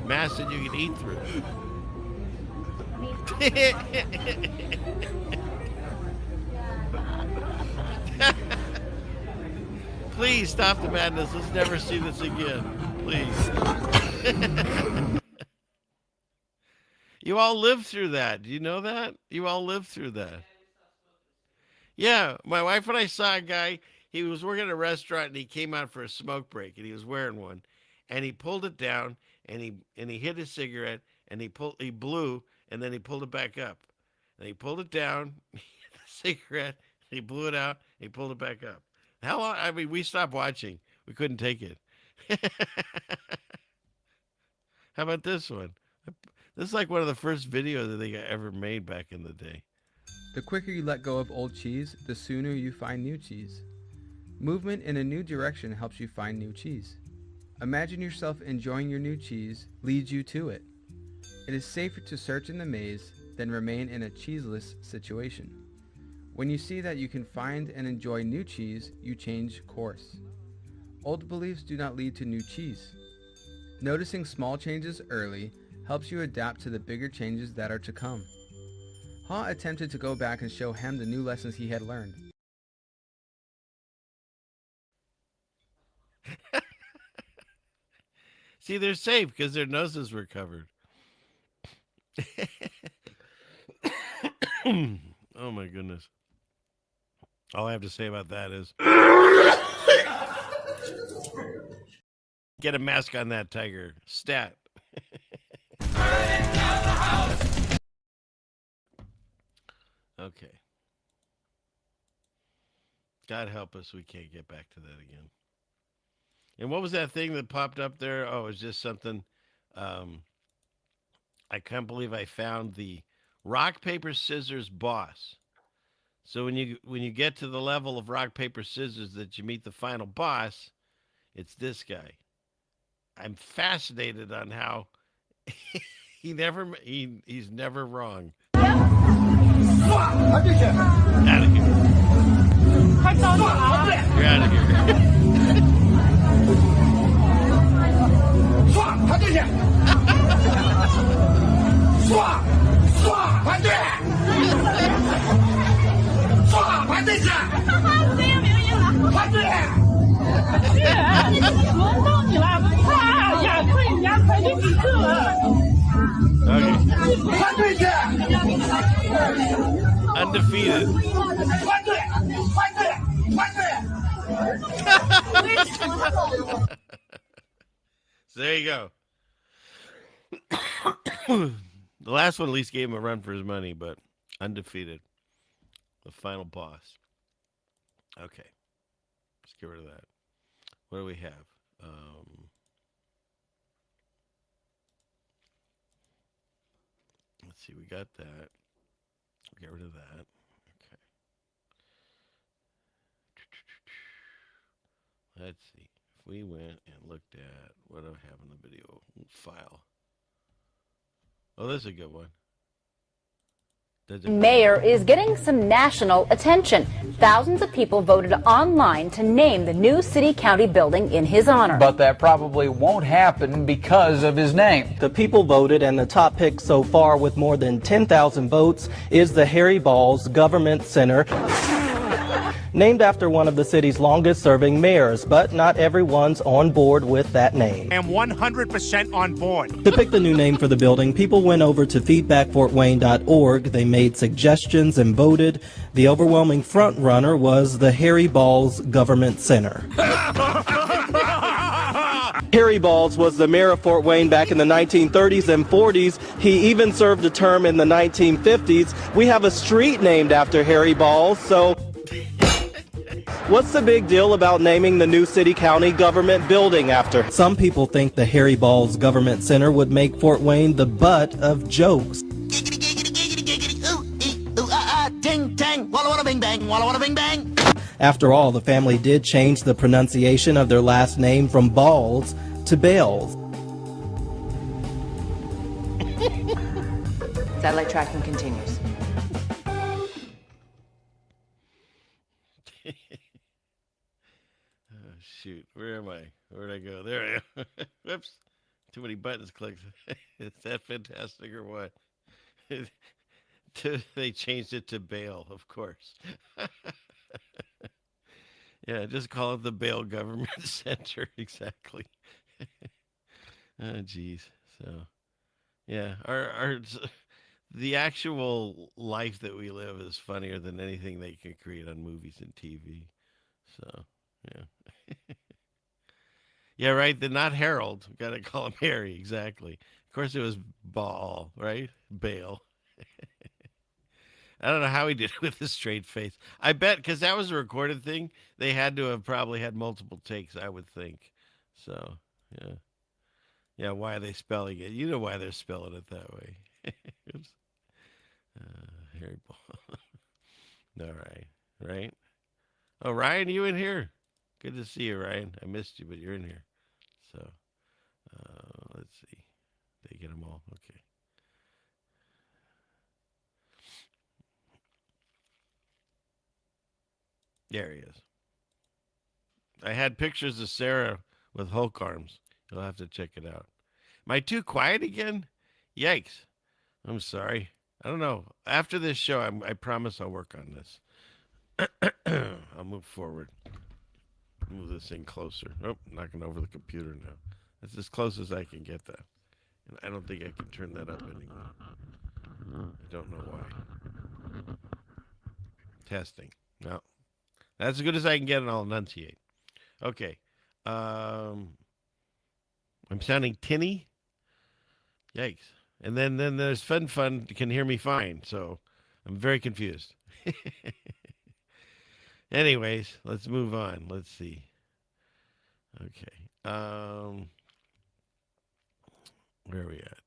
Mask that you can eat through. Please stop the madness. Let's never see this again. Please. You all lived through that. Do you know that? You all lived through that. Yeah, my wife and I saw a guy, he was working at a restaurant and he came out for a smoke break and he was wearing one and he pulled it down and he hit his cigarette and he blew and then he pulled it back up. And he pulled it down, he hit the cigarette, he blew it out, he pulled it back up. How long? I mean, we stopped watching. We couldn't take it. How about this one? This is like one of the first videos that they ever made back in the day. The quicker you let go of old cheese, the sooner you find new cheese. Movement in a new direction helps you find new cheese. Imagine yourself enjoying your new cheese leads you to it. It is safer to search in the maze than remain in a cheeseless situation. When you see that you can find and enjoy new cheese, you change course. Old beliefs do not lead to new cheese. Noticing small changes early helps you adapt to the bigger changes that are to come. Ha attempted to go back and show Ham the new lessons he had learned. See, they're safe because their noses were covered. Oh my goodness. All I have to say about that is get a mask on that tiger. Stat. Okay. God help us, we can't get back to that again. And what was that thing that popped up there? Oh, it was just something. I can't believe I found the rock, paper, scissors boss. So when you get to the level of rock, paper, scissors that you meet the final boss, it's this guy. I'm fascinated on how he's never wrong. Out of here. You're out of here. Undefeated. So there you go. The last one at least gave him a run for his money, but undefeated. The final boss. Okay. Let's get rid of that. What do we have? Let's see. We got that. Get rid of that. Okay. Let's see. If we went and looked at what I have in the video file. Oh, this is a good one. Mayor is getting some national attention. Thousands of people voted online to name the new city-county building in his honor. But that probably won't happen because of his name. The people voted, and the top pick so far with more than 10,000 votes is the Harry Balls Government Center, named after one of the city's longest-serving mayors, but not everyone's on board with that name. I am 100% on board. To pick the new name for the building, people went over to feedbackfortwayne.org. They made suggestions and voted. The overwhelming front runner was the Harry Balls Government Center. Harry Balls was the mayor of Fort Wayne back in the 1930s and 40s. He even served a term in the 1950s. We have a street named after Harry Balls, so what's the big deal about naming the new city-county government building after? Some people think the Harry Balls Government Center would make Fort Wayne the butt of jokes. Ting tang, walla walla bing bang, walla walla bing bang. After all, the family did change the pronunciation of their last name from Balls to Bales. Satellite tracking continues. Shoot, where am I? Where'd I go? There I am. Whoops. Too many buttons clicked. Is that fantastic or what? They changed it to Bail, of course. Yeah, just call it the Bail Government Center. Exactly. Oh, geez. So, yeah, the actual life that we live is funnier than anything they can create on movies and TV. So, yeah. Yeah, right. They're not Harold. Got to call him Harry. Exactly. Of course, it was Ball, right? Bale. I don't know how he did it with a straight face. I bet because that was a recorded thing, they had to have probably had multiple takes, I would think. So, yeah. Yeah, why are they spelling it? You know why they're spelling it that way. Oops. Harry Ball. All right. Right? Oh, Ryan, you in here? Good to see you, Ryan. I missed you, but you're in here. So, let's see. Did I get them all? Okay. There he is. I had pictures of Sarah with Hulk arms. You'll have to check it out. Am I too quiet again? Yikes. I'm sorry. I don't know. After this show, I promise I'll work on this. I'll move forward. Move this thing closer. Oh, knocking over the computer now. That's as close as I can get that. And I don't think I can turn that up anymore. I don't know why. Testing. No. That's as good as I can get, and I'll enunciate. Okay. I'm sounding tinny. Yikes. And then there's fun. You can hear me fine. So I'm very confused. Anyways, let's move on. Let's see. Okay. Where are we at?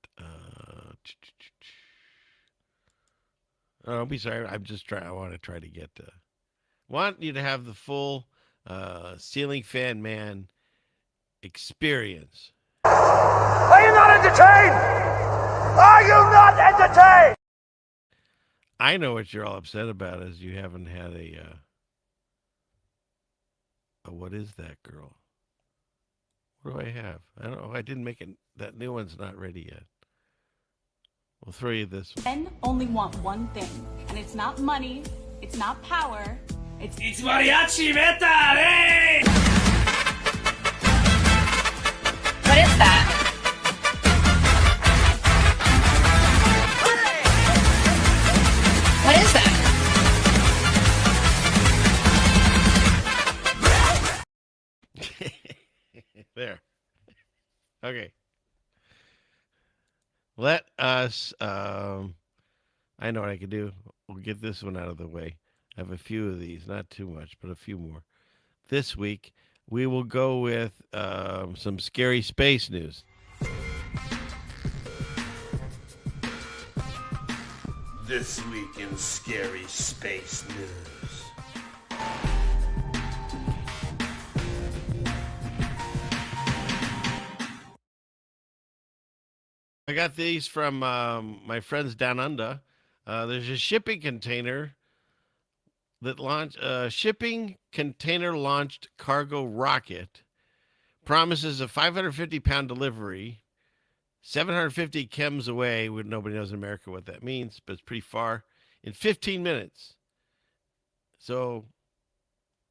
Oh, be sorry. I'm just trying. I want to try to get. Want you to have the full ceiling fan man experience. Are you not entertained? Are you not entertained? I know what you're all upset about is you haven't had a what is that, girl? What do I have? I don't know. I didn't make it. That new one's not ready yet. We'll throw you this one. Men only want one thing, and it's not money, it's not power, it's mariachi metare! What is that? What is that? There. Okay. Let us, I know what I can do. We'll get this one out of the way. I have a few of these, not too much, but a few more. This week, we will go with some scary space news. This week in scary space news. I got these from my friends down under. There's a shipping container that launched shipping container launched cargo rocket promises a 550-pound delivery 750 chems away. Nobody knows in America what that means, but it's pretty far, in 15 minutes. So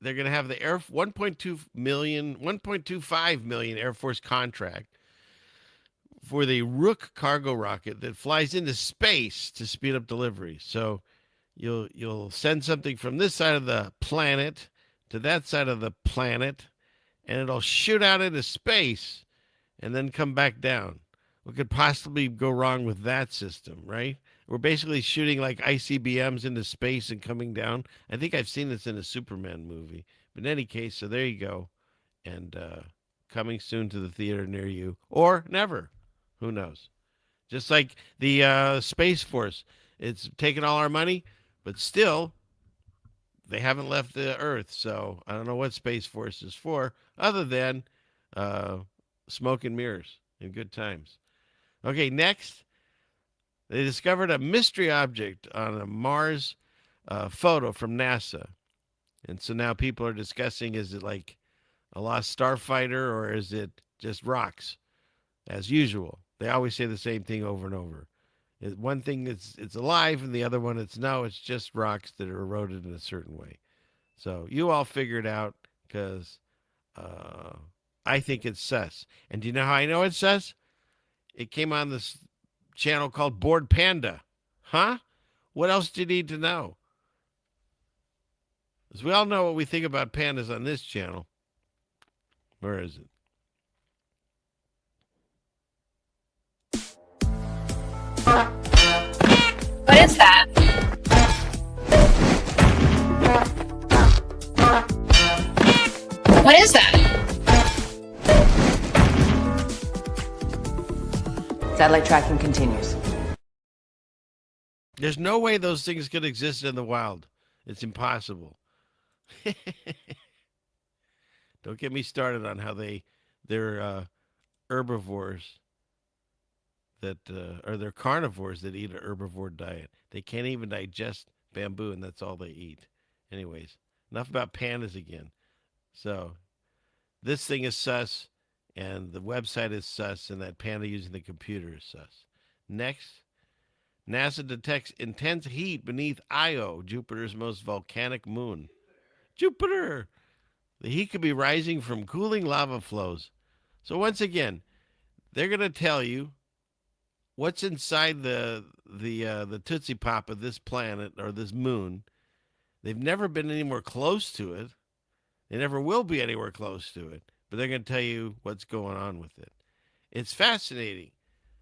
they're going to have the 1.25 million Air Force contract for the Rook cargo rocket that flies into space to speed up delivery. So you'll send something from this side of the planet to that side of the planet, and it'll shoot out into space and then come back down. What could possibly go wrong with that system, right? We're basically shooting like ICBMs into space and coming down. I think I've seen this in a Superman movie. But in any case, so there you go. And coming soon to the theater near you. Or never. Who knows? Just like the Space Force. It's taken all our money, but still, they haven't left the Earth. So I don't know what Space Force is for, other than smoke and mirrors and good times. Okay, next, they discovered a mystery object on a Mars photo from NASA. And so now people are discussing, is it like a lost starfighter or is it just rocks? As usual, they always say the same thing over and over. One thing it's alive, and the other one it's just rocks that are eroded in a certain way. So you all figure it out, because I think it's sus. And do you know how I know it's sus? It came on this channel called Bored Panda. Huh? What else do you need to know? Because we all know what we think about pandas on this channel. Where is it? What is that? What is that? Satellite tracking continues. There's no way those things could exist in the wild. It's impossible. Don't get me started on how they're herbivores that or they're carnivores that eat an herbivore diet. They can't even digest bamboo, and that's all they eat. Anyways, Enough about pandas again. So this thing is sus, and the website is sus, and that panda using the computer is sus. Next, NASA detects intense heat beneath Io, Jupiter's most volcanic moon. Jupiter! The heat could be rising from cooling lava flows. So once again, they're going to tell you what's inside the Tootsie Pop of this planet or this moon. They've never been anywhere close to it. They never will be anywhere close to it. But they're going to tell you what's going on with it. It's fascinating.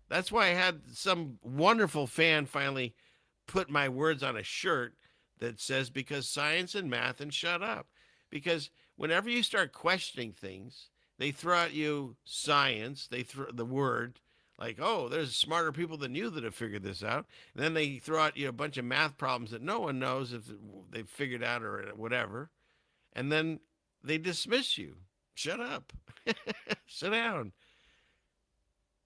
That's why I had some wonderful fan finally put my words on a shirt that says, because science and math and shut up. Because whenever you start questioning things, they throw at you science, they throw the word, like, oh, there's smarter people than you that have figured this out. And then they throw at you a bunch of math problems that no one knows if they've figured out or whatever. And then they dismiss you. Shut up. Sit down.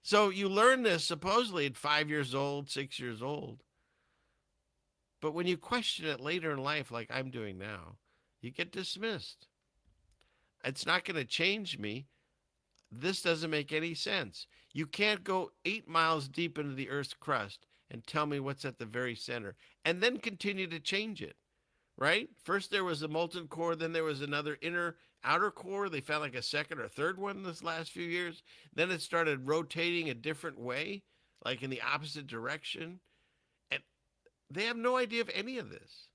So you learn this supposedly at 5 years old, 6 years old. But when you question it later in life, like I'm doing now, you get dismissed. It's not going to change me. This doesn't make any sense. You can't go 8 miles deep into the Earth's crust and tell me what's at the very center and then continue to change it, right? First there was a molten core, then there was another outer core. They found like a second or third one this last few years. Then it started rotating a different way, like in the opposite direction. And they have no idea of any of this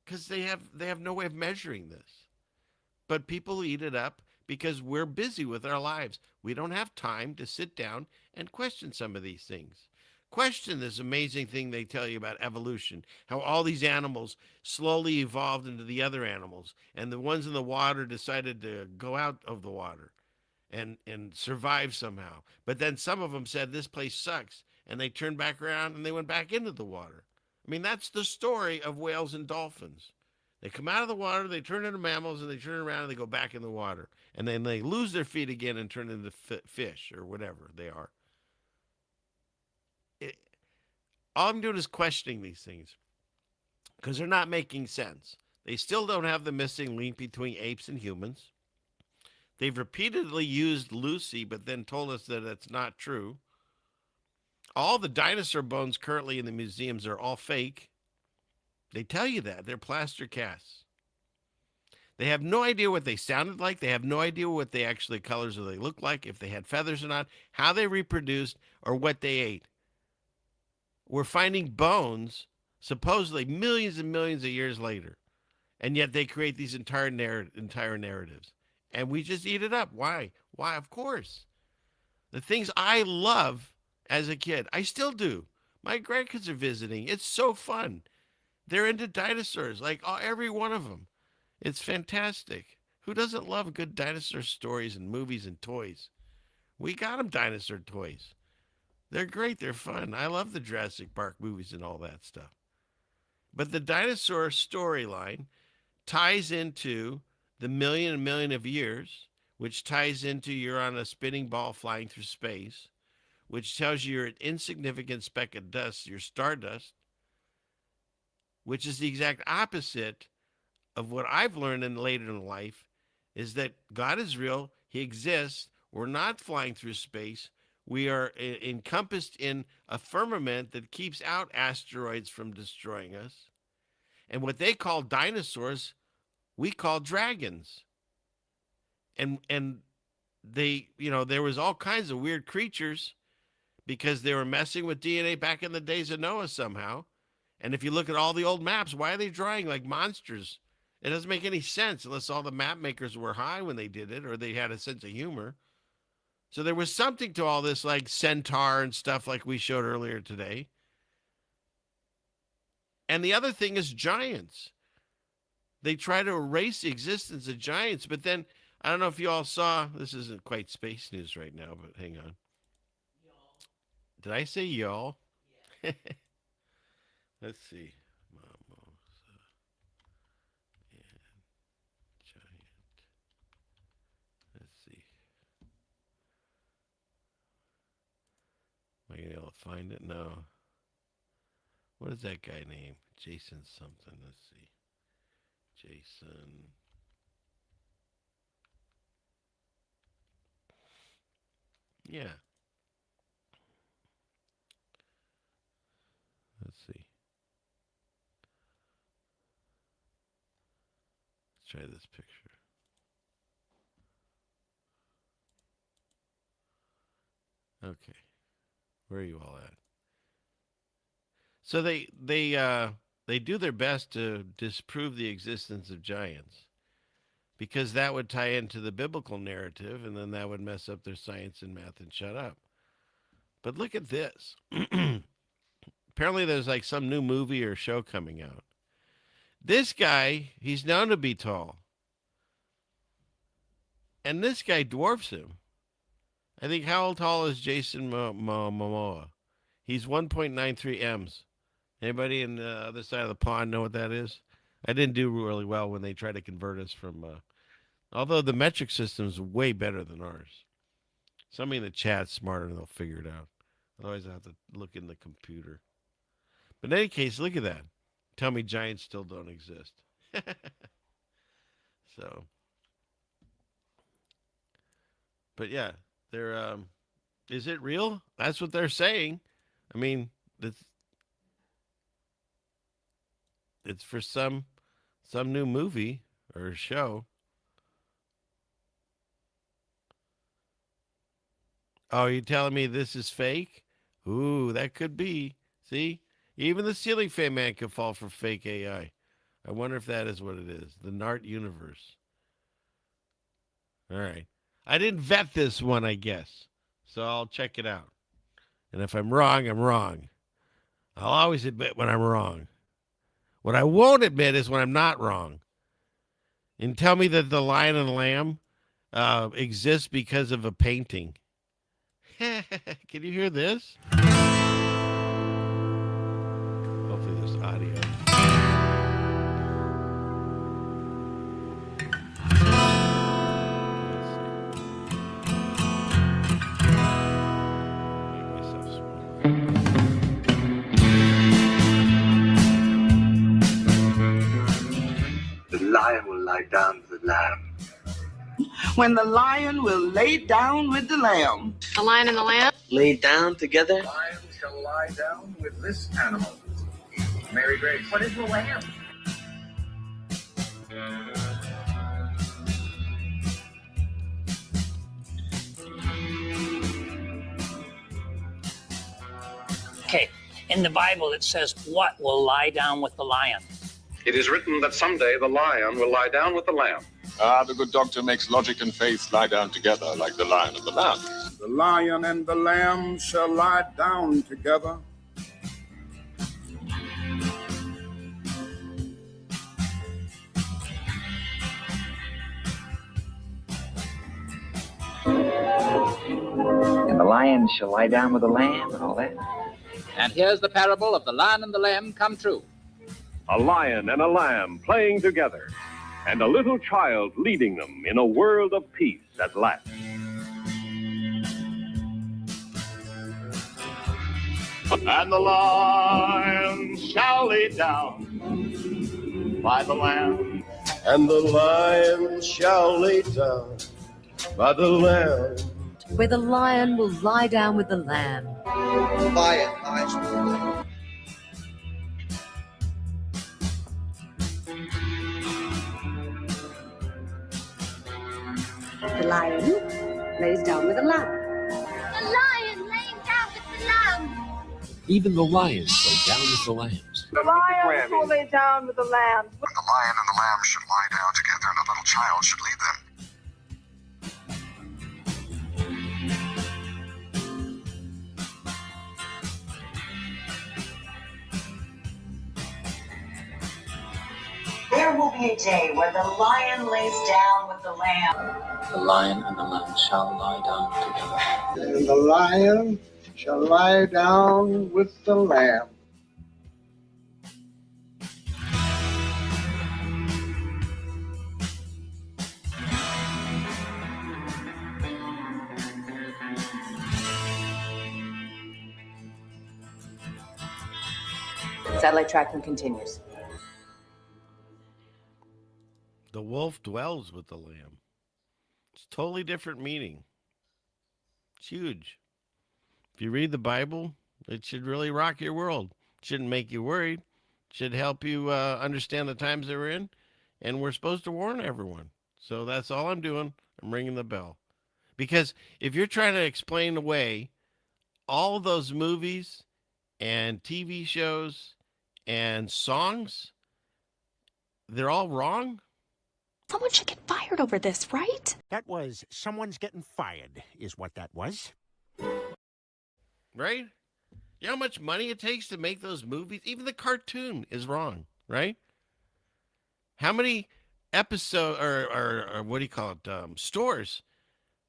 because they have no way of measuring this. But people eat it up because we're busy with our lives. We don't have time to sit down and question some of these things. Question this amazing thing they tell you about evolution, how all these animals slowly evolved into the other animals, and the ones in the water decided to go out of the water and survive somehow. But then some of them said, this place sucks, and they turned back around and they went back into the water. I mean, that's the story of whales and dolphins. They come out of the water, they turn into mammals, and they turn around and they go back in the water. And then they lose their feet again and turn into fish or whatever they are. All I'm doing is questioning these things because they're not making sense. They still don't have the missing link between apes and humans. They've repeatedly used Lucy, but then told us that it's not true. All the dinosaur bones currently in the museums are all fake. They tell you that. They're plaster casts. They have no idea what they sounded like. They have no idea what they actually colors or they look like, if they had feathers or not, how they reproduced, or what they ate. We're finding bones supposedly millions and millions of years later, and yet they create these entire narratives, and we just eat it up. Why? Of course. The things I love as a kid, I still do. My grandkids are visiting. It's so fun. They're into dinosaurs, like every one of them. It's fantastic. Who doesn't love good dinosaur stories and movies and toys? We got them dinosaur toys. They're great. They're fun. I love the Jurassic Park movies and all that stuff. But the dinosaur storyline ties into the million of years, which ties into you're on a spinning ball flying through space, which tells you you're an insignificant speck of dust, you're stardust, which is the exact opposite of what I've learned later in life, is that God is real. He exists. We're not flying through space. We are encompassed in a firmament that keeps out asteroids from destroying us. And what they call dinosaurs, we call dragons. And they, there was all kinds of weird creatures because they were messing with DNA back in the days of Noah somehow. And if you look at all the old maps, why are they drawing like monsters? It doesn't make any sense unless all the map makers were high when they did it or they had a sense of humor. So there was something to all this, like centaur and stuff like we showed earlier today. And the other thing is giants. They try to erase the existence of giants, but then, I don't know if you all saw, this isn't quite space news right now, but hang on. Did I say y'all? Yeah. Let's see. Am I going to be able to find it? No. What is that guy named? Jason something. Let's see. Jason. Yeah. Let's see. Let's try this picture. Okay. Where are you all at? So they do their best to disprove the existence of giants because that would tie into the biblical narrative, and then that would mess up their science and math and shut up. But look at this. Apparently there's like some new movie or show coming out. This guy, he's known to be tall. And this guy dwarfs him. I think how tall is Jason Momoa? He's 1.93 M's. Anybody in the other side of the pond know what that is? I didn't do really well when they tried to convert us from... although the metric system is way better than ours. Somebody in the chat's smarter and they'll figure it out. Otherwise, I have to look in the computer. But in any case, look at that. Tell me giants still don't exist. So... But yeah, they're is it real? That's what they're saying. I mean, it's for some new movie or show. Oh, you're telling me this is fake? Ooh, that could be. See? Even the ceiling fan man could fall for fake AI. I wonder if that is what it is. The Nart universe. All right. I didn't vet this one, I guess. So I'll check it out. And if I'm wrong, I'm wrong. I'll always admit when I'm wrong. What I won't admit is when I'm not wrong. And tell me that the Lion and the Lamb exists because of a painting. Can you hear this? Hopefully there's audio. The lion will lie down with the lamb. When the lion will lay down with the lamb. The lion and the lamb? Lay down together. The lion shall lie down with this animal. Mary Grace. What is the lamb? Okay, in the Bible it says, what will lie down with the lion? It is written that someday the lion will lie down with the lamb. The good doctor makes logic and faith lie down together like the lion and the lamb. The lion and the lamb shall lie down together. And the lion shall lie down with the lamb and all that. And here's the parable of the lion and the lamb come true. A lion and a lamb playing together, and a little child leading them in a world of peace at last. And the lion shall lay down by the lamb. And the lion shall lay down by the lamb. Where the lion will lie down with the lamb. Lion lies with the lamb. The lion lays down with the lamb. The lion laying down with the lamb. Even the lions lay down with the lambs. The lion will lay down with the lamb. The lion and the lamb should lie down together, and a little child should lead them. There will be a day where the lion lays down with the lamb. The lion and the lamb shall lie down together. And the lion shall lie down with the lamb. Satellite tracking continues. The wolf dwells with the lamb. It's totally different meaning. It's huge. If you read the Bible, it should really rock your world. It shouldn't make you worried. It should help you understand the times that we're in. And we're supposed to warn everyone. So that's all I'm doing. I'm ringing the bell. Because if you're trying to explain away all of those movies and TV shows and songs, they're all wrong. Someone should get fired over this, right? That was someone's getting fired, is what that was. Right? You know how much money it takes to make those movies? Even the cartoon is wrong, right? How many episode or what do you call it? Stores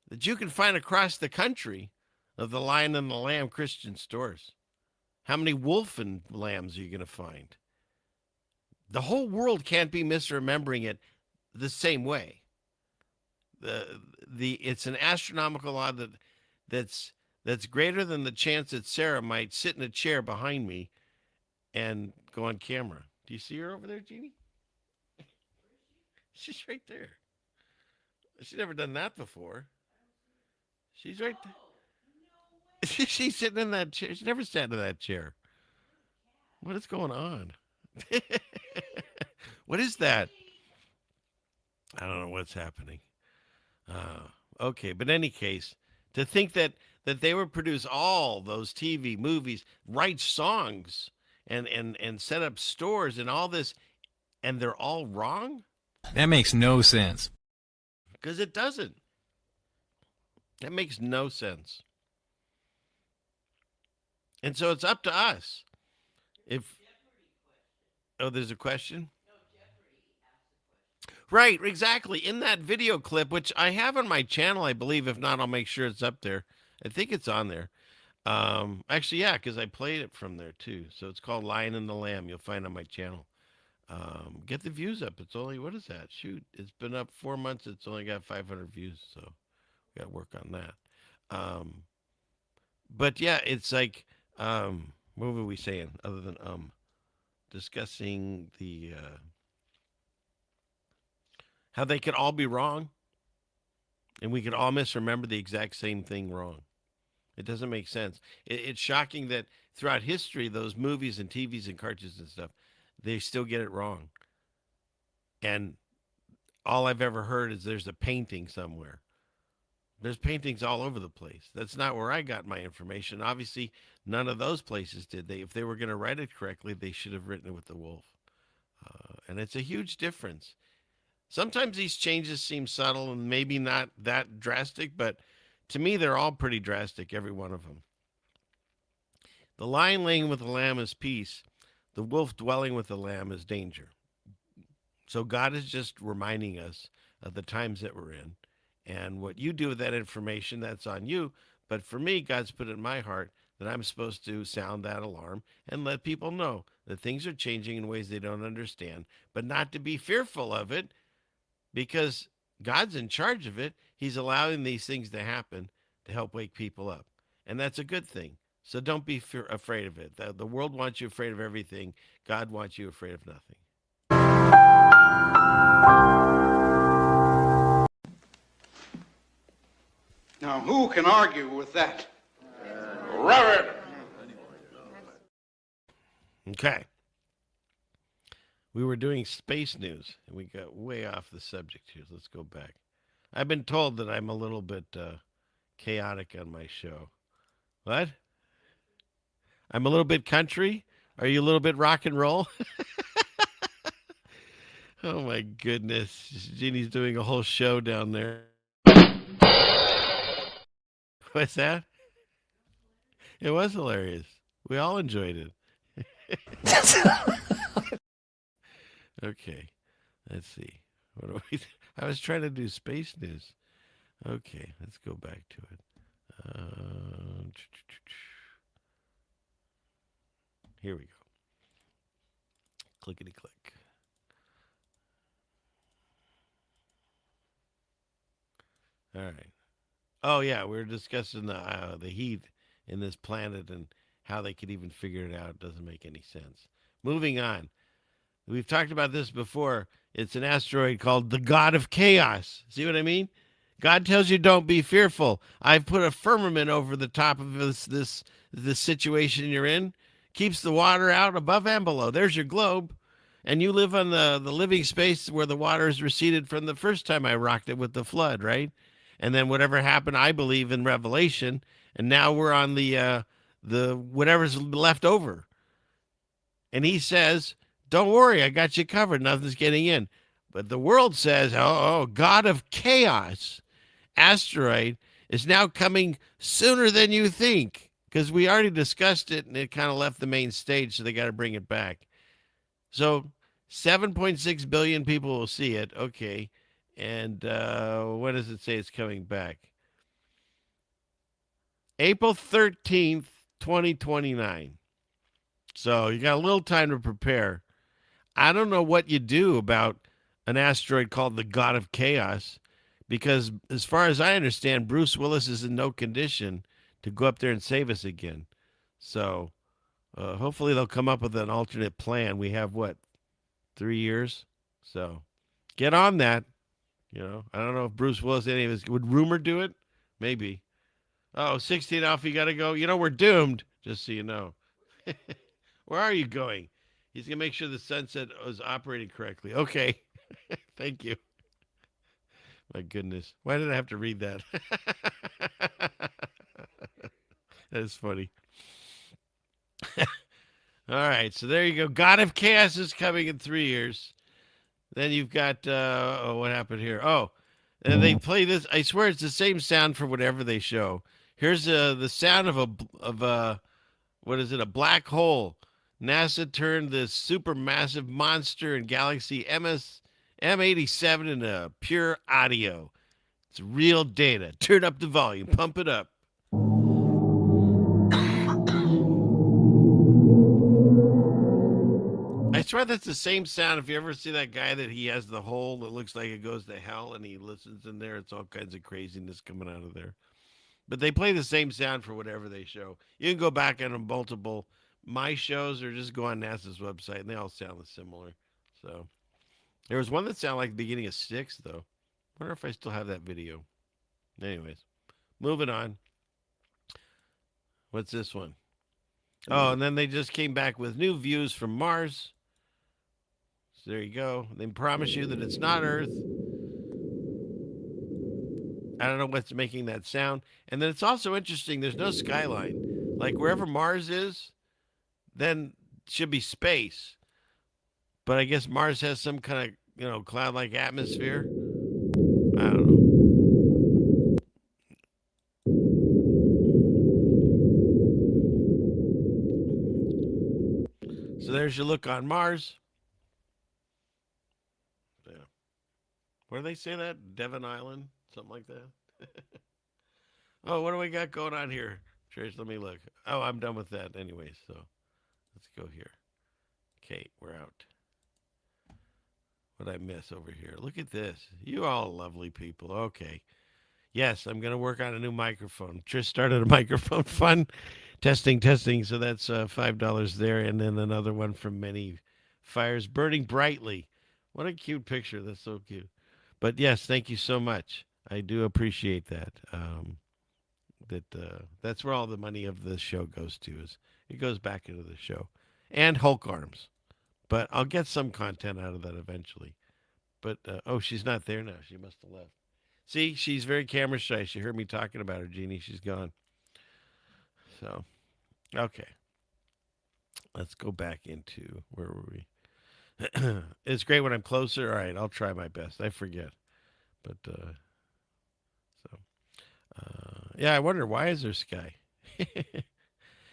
that you can find across the country of the Lion and the Lamb Christian stores? How many wolf and lambs are you going to find? The whole world can't be misremembering it the same way. It's an astronomical odd that's greater than the chance that Sarah might sit in a chair behind me and go on camera. Do you see her over there, Jeannie? She's right there. She's never done that before. She's right there. She's sitting in that chair. She never sat in that chair. What is going on? What is that? I don't know what's happening. Okay, but in any case, to think that they would produce all those TV movies, write songs, and set up stores and all this, and they're all wrong? That makes no sense. Because it doesn't. That makes no sense. And so it's up to us. There's a question? Right, exactly. In that video clip, which I have on my channel, I believe. If not, I'll make sure it's up there. I think it's on there. Actually, yeah, because I played it from there too. So it's called Lion and the Lamb. You'll find on my channel. Get the views up. It's only, what is that? Shoot, it's been up 4 months. It's only got 500 views. So we got to work on that. But yeah, it's like, what were we saying other than discussing the how they could all be wrong and we could all misremember the exact same thing wrong. It doesn't make sense. It's shocking that throughout history, those movies and TVs and cartoons and stuff, they still get it wrong. And all I've ever heard is there's a painting somewhere. There's paintings all over the place. That's not where I got my information. Obviously, none of those places did. If they were going to write it correctly, they should have written it with the wolf. And it's a huge difference. Sometimes these changes seem subtle and maybe not that drastic, but to me, they're all pretty drastic, every one of them. The lion laying with the lamb is peace. The wolf dwelling with the lamb is danger. So God is just reminding us of the times that we're in. And what you do with that information, that's on you. But for me, God's put it in my heart that I'm supposed to sound that alarm and let people know that things are changing in ways they don't understand, but not to be fearful of it because God's in charge of it. He's allowing these things to happen to help wake people up. And that's a good thing. So don't be afraid of it. The world wants you afraid of everything. God wants you afraid of nothing. Now, who can argue with that? Robert! Okay. We were doing space news, and we got way off the subject here. Let's go back. I've been told that I'm a little bit chaotic on my show. What? I'm a little bit country? Are you a little bit rock and roll? Oh, my goodness. Jeannie's doing a whole show down there. What's that? It was hilarious. We all enjoyed it. Okay. Let's see. What do we? I was trying to do space news. Okay, let's go back to it. Here we go. Clickety click. All right. Oh yeah, we were discussing the heat in this planet and how they could even figure it out. It doesn't make any sense. Moving on. We've talked about this before. It's an asteroid called the God of Chaos. See what I mean? God tells you don't be fearful. I've put a firmament over the top of this situation you're in. Keeps the water out above and below. There's your globe. And you live on the living space where the water is receded from the first time I rocked it with the flood, right? And then whatever happened, I believe in Revelation, and now we're on the whatever's left over. And he says, "Don't worry, I got you covered. Nothing's getting in." But the world says, "Oh, God of Chaos, asteroid is now coming sooner than you think," because we already discussed it and it kind of left the main stage, so they got to bring it back. So 7.6 billion people will see it. Okay. And when does it say it's coming back? April 13th, 2029. So you got a little time to prepare. I don't know what you do about an asteroid called the God of Chaos, because as far as I understand, Bruce Willis is in no condition to go up there and save us again. So hopefully they'll come up with an alternate plan. We have, 3 years? So get on that. I don't know if Bruce Willis, any of his, would Rumor do it? Maybe. Oh, 16 Alpha, you got to go. We're doomed, just so you know. Where are you going? He's going to make sure the sunset is operating correctly. Okay. Thank you. My goodness. Why did I have to read that? That is funny. All right. So there you go. God of Chaos is coming in 3 years. Then you've got, what happened here? Oh, and they play this. I swear it's the same sound for whatever they show. Here's the sound of a what is it? A black hole. NASA turned this supermassive monster in galaxy M87 into pure audio. It's real data. Turn up the volume. Pump it up. I swear that's the same sound. If you ever see that guy that he has the hole that looks like it goes to hell and he listens in there, it's all kinds of craziness coming out of there. But they play the same sound for whatever they show. You can go back on multiple my shows or just go on NASA's website and they all sound similar. So there was one that sounded like the beginning of Styx, though. I wonder if I still have that video. Anyways, moving on. What's this one? Oh, and then they just came back with new views from Mars. So there you go. They promise you that it's not Earth. I don't know what's making that sound. And then it's also interesting, there's no skyline. Like wherever Mars is, then should be space. But I guess Mars has some kind of, cloud-like atmosphere. I don't know. So there's your look on Mars. Yeah. Where do they say that? Devon Island? Something like that? Oh, what do we got going on here? Trish, let me look. Oh, I'm done with that anyway, so let's go here. Okay, we're out. What did I miss over here? Look at this. You all lovely people. Okay. Yes, I'm going to work on a new microphone. Trish started a microphone fund. Testing. So that's $5 there. And then another one from Many Fires Burning Brightly. What a cute picture. That's so cute. But yes, thank you so much. I do appreciate that. That's where all the money of the show goes to. It goes back into the show. And Hulk arms. But I'll get some content out of that eventually. But, she's not there now. She must have left. See, she's very camera shy. She heard me talking about her, Jeannie. She's gone. So, okay. Let's go back into, where were we? It's great when I'm closer. All right, I'll try my best. I forget. But, yeah, I wonder, why is there sky?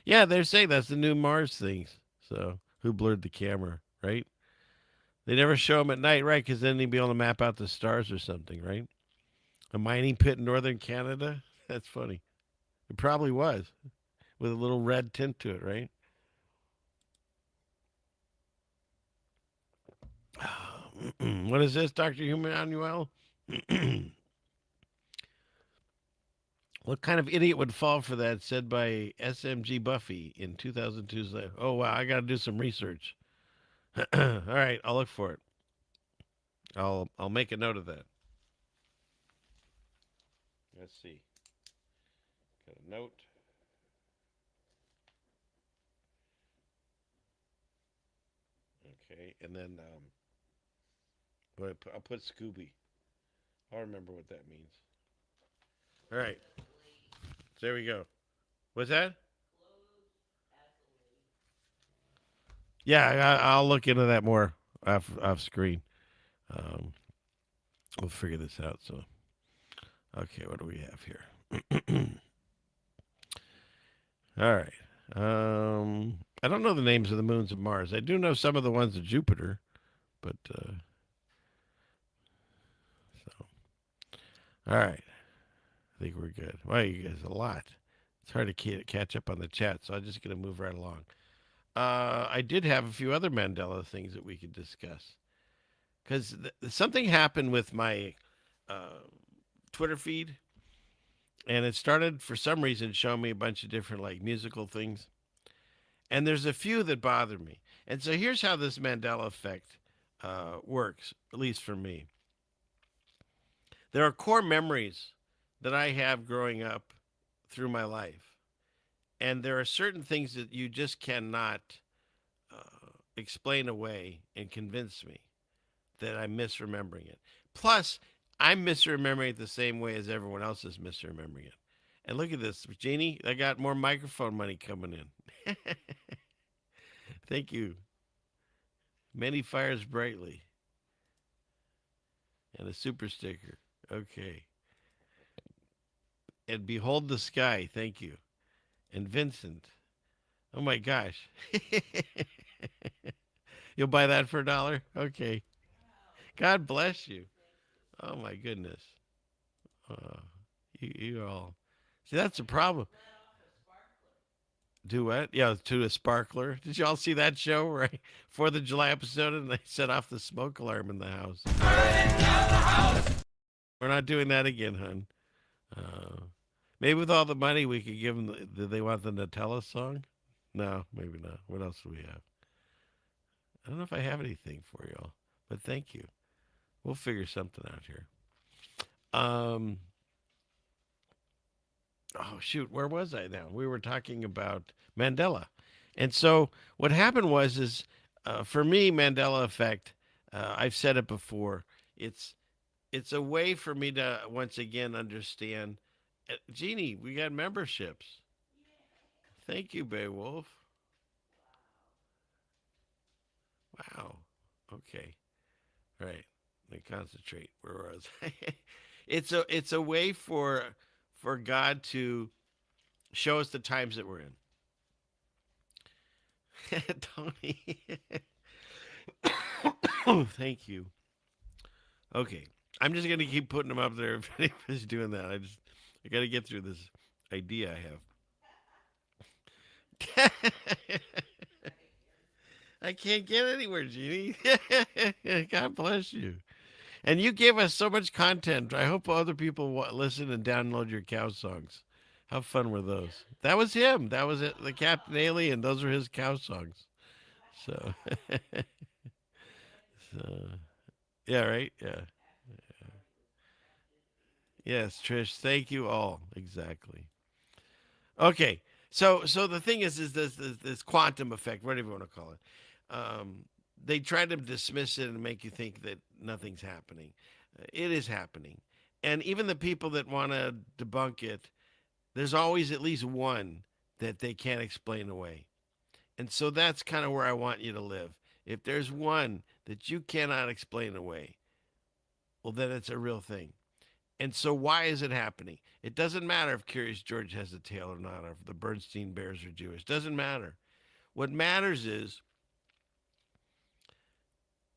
Yeah, they're saying that's the new Mars things. So, who blurred the camera, right? They never show them at night, right? Because then they'd be able to map out the stars or something, right? A mining pit in northern Canada? That's funny. It probably was, with a little red tint to it, right? What is this, Dr. Emmanuel? What kind of idiot would fall for that, said by SMG Buffy in 2002? Oh, wow, I got to do some research. All right, I'll look for it. I'll make a note of that. Let's see. Got a note. Okay, and then I'll put Scooby. I'll remember what that means. All right. So there we go. What's that? Yeah, I'll look into that more off screen. We'll figure this out. So, okay, what do we have here? All right. I don't know the names of the moons of Mars. I do know some of the ones of Jupiter, but so. All right. I think we're good. Wow, you guys a lot. It's hard to catch up on the chat, so I'm just going to move right along. I did have a few other Mandela things that we could discuss. Because something happened with my Twitter feed, and it started, for some reason, showing me a bunch of different, like, musical things. And there's a few that bother me. And so here's how this Mandela effect works, at least for me. There are core memories that I have growing up through my life. And there are certain things that you just cannot explain away and convince me that I'm misremembering it. Plus, I'm misremembering it the same way as everyone else is misremembering it. And look at this, Jeannie, I got more microphone money coming in. Thank you. Many fires brightly. And a super sticker. Okay. And behold the sky. Thank you. And Vincent. Oh my gosh. You'll buy that for $1? Okay. God bless you. Oh my goodness. You all. See, that's the problem. Do what? Yeah, to a sparkler. Did you all see that show, right? 4th of July episode, and they set off the smoke alarm in the house. We're not doing that again, hon. Maybe with all the money we could give them. Do they want the Nutella song? No, maybe not. What else do we have? I don't know if I have anything for y'all, but thank you. We'll figure something out here. Oh, shoot. Where was I now? We were talking about Mandela. And so what happened was for me, Mandela effect, I've said it before, it's a way for me to once again understand. Jeannie, we got memberships. Thank you, Beowulf. Wow. Okay. All right. Let me concentrate. Where was I? It's a way for God to show us the times that we're in. Tony. Thank you. Okay. I'm just gonna keep putting them up there if anybody's doing that. I gotta get through this idea I have. I can't get anywhere, Jeannie. God bless you. And you gave us so much content. I hope other people listen and download your cow songs. How fun were those? That was him. That was it. The Captain Alien. Those were his cow songs. So, yeah, right? Yeah. Yes, Trish. Thank you all. Exactly. Okay. So the thing is this quantum effect, whatever you want to call it. They try to dismiss it and make you think that nothing's happening. It is happening. And even the people that want to debunk it, there's always at least one that they can't explain away. And so that's kind of where I want you to live. If there's one that you cannot explain away, well, then it's a real thing. And so why is it happening? It doesn't matter if Curious George has a tail or not, or if the Bernstein Bears are Jewish. Doesn't matter. What matters is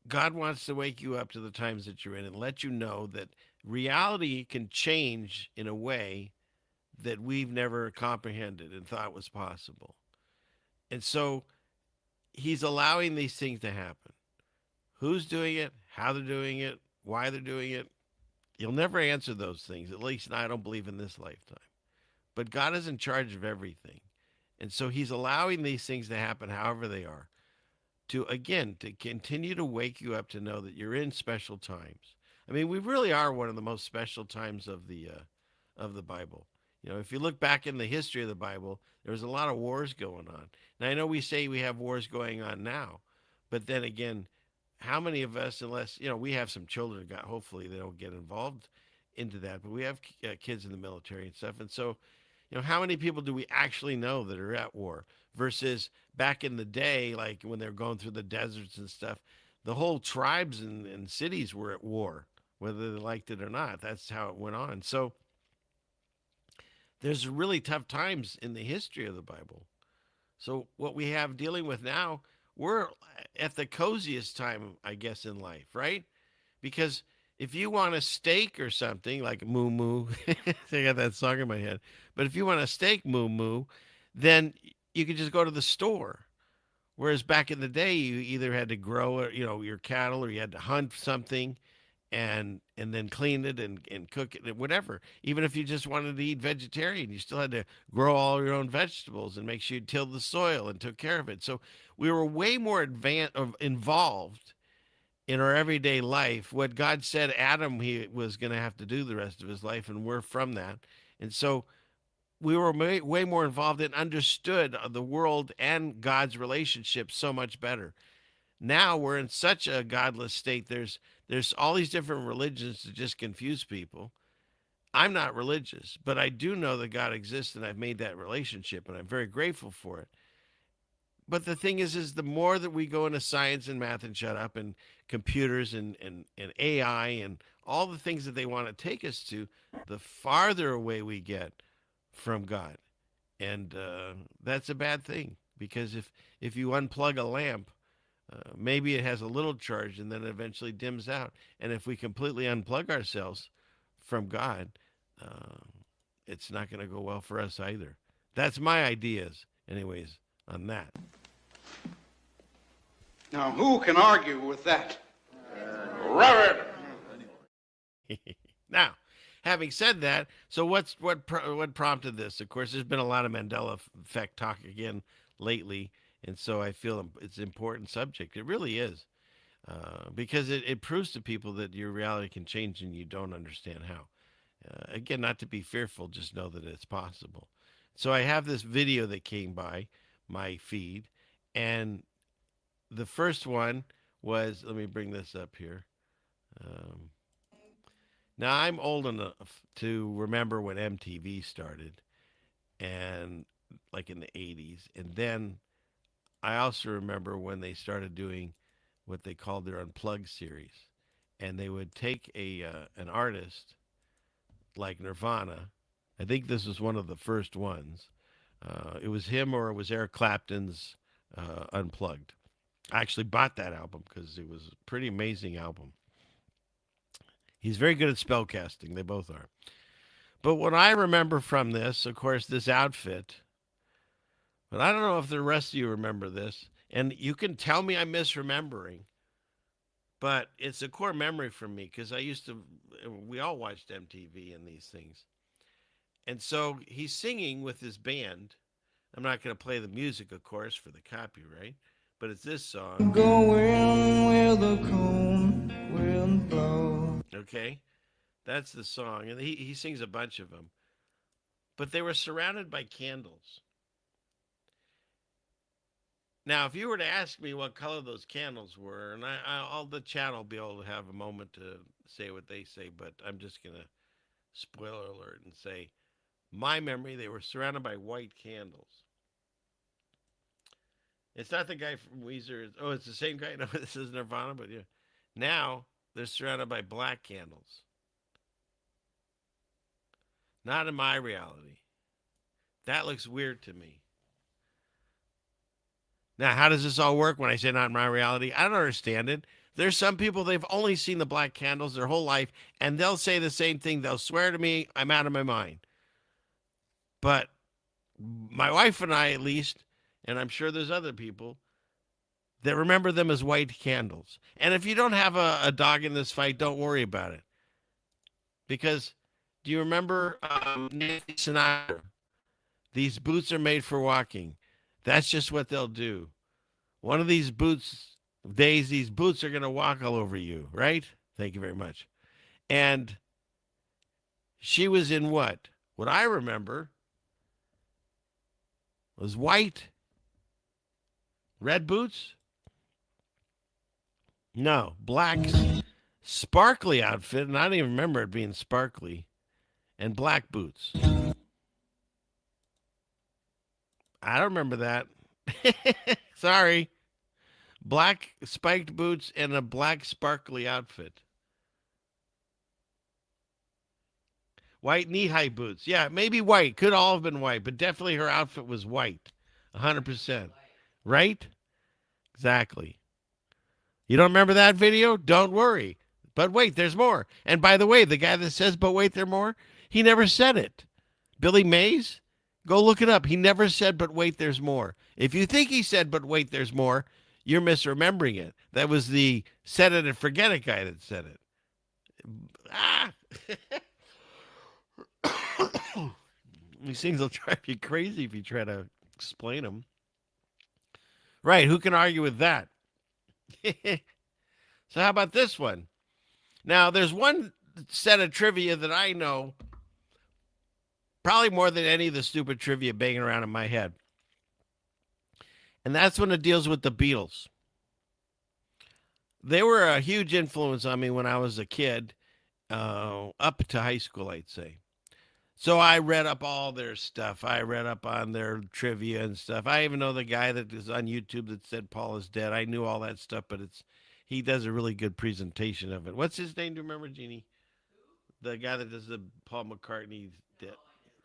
God wants to wake you up to the times that you're in and let you know that reality can change in a way that we've never comprehended and thought was possible. And so he's allowing these things to happen. Who's doing it, how they're doing it, why they're doing it. You'll never answer those things. At least I don't believe in this lifetime. But God is in charge of everything. And so he's allowing these things to happen however they are. to continue to wake you up to know that you're in special times. I mean, we really are one of the most special times of the Bible. You know, if you look back in the history of the Bible, there was a lot of wars going on. Now, I know we say we have wars going on now, but then again, how many of us, unless, you know, we have some children, hopefully they don't get involved into that, but we have kids in the military and stuff. And so, you know, how many people do we actually know that are at war versus back in the day, like when they're going through the deserts and stuff, the whole tribes and cities were at war, whether they liked it or not. That's how it went on. So there's really tough times in the history of the Bible. So what we have dealing with now, we're at the coziest time, I guess, in life, right? Because if you want a steak or something like moo moo, I got that song in my head. But if you want a steak moo moo, then you could just go to the store. Whereas back in the day, you either had to grow, you know, your cattle, or you had to hunt something, and then clean it and cook it, whatever. Even if you just wanted to eat vegetarian, you still had to grow all your own vegetables and make sure you tilled the soil and took care of it. So we were way more involved in our everyday life. What God said Adam he was going to have to do the rest of his life, and we're from that. And so we were way more involved and understood the world and God's relationship so much better. Now we're in such a godless state. There's all these different religions to just confuse people. I'm not religious, but I do know that God exists, and I've made that relationship, and I'm very grateful for it. But the thing is the more that we go into science and math and shut up, and computers and AI and all the things that they want to take us to, the farther away we get from God. And that's a bad thing, because if you unplug a lamp, maybe it has a little charge and then it eventually dims out. And if we completely unplug ourselves from God, it's not going to go well for us either. That's my ideas, anyways, on that. Now, who can argue with that? Robert! Now, having said that, so what prompted this? Of course, there's been a lot of Mandela effect talk again lately, and so I feel it's an important subject. It really is, because it proves to people that your reality can change and you don't understand how. Again, not to be fearful, just know that it's possible. So I have this video that came by my feed, and the first one was, let me bring this up here. Now, I'm old enough to remember when MTV started, and like in the 80s. And then I also remember when they started doing what they called their Unplugged series. And they would take an artist like Nirvana. I think this was one of the first ones. It was him, or it was Eric Clapton's Unplugged. I actually bought that album because it was a pretty amazing album. He's very good at spell casting. They both are. But what I remember from this, of course, this outfit, but I don't know if the rest of you remember this, and you can tell me I'm misremembering, but it's a core memory for me because we all watched MTV and these things. And so he's singing with his band. I'm not going to play the music, of course, for the copyright, but it's this song. Going where the cold wind blows. Okay, that's the song. And he sings a bunch of them. But they were surrounded by candles. Now, if you were to ask me what color those candles were, and I'll the chat will be able to have a moment to say what they say, but I'm just going to spoiler alert and say, my memory, they were surrounded by white candles. It's not the guy from Weezer. Oh, it's the same guy. No, this is Nirvana, but yeah. Now they're surrounded by black candles. Not in my reality. That looks weird to me. Now, how does this all work when I say not in my reality? I don't understand it. There's some people, they've only seen the black candles their whole life, and they'll say the same thing. They'll swear to me, I'm out of my mind. But my wife and I, at least, and I'm sure there's other people, that remember them as white candles. And if you don't have a dog in this fight, don't worry about it. Because do you remember Nancy Sinatra? These boots are made for walking. That's just what they'll do. One of these days, these boots are going to walk all over you, right? Thank you very much. And she was in what? What I remember was white. Red boots? No, black sparkly outfit, and I don't even remember it being sparkly, and black boots. I don't remember that. Sorry. Black spiked boots and a black sparkly outfit. White knee-high boots. Yeah, maybe white. Could all have been white, but definitely her outfit was white. 100%. Right? Exactly. You don't remember that video? Don't worry. But wait, there's more. And by the way, the guy that says, but wait, there's more, he never said it. Billy Mays? Go look it up. He never said, but wait, there's more. If you think he said, but wait, there's more, you're misremembering it. That was the set it and forget it guy that said it. These things will drive you crazy if you try to explain them. Right, who can argue with that? So how about this one? Now, there's one set of trivia that I know probably more than any of the stupid trivia banging around in my head. And that's when it deals with the Beatles. They were a huge influence on me when I was a kid, up to high school, I'd say. So I read up all their stuff. I read up on their trivia and stuff. I even know the guy that is on YouTube that said Paul is dead. I knew all that stuff, but he does a really good presentation of it. What's his name? Do you remember, Jeannie? The guy that does the Paul McCartney dead.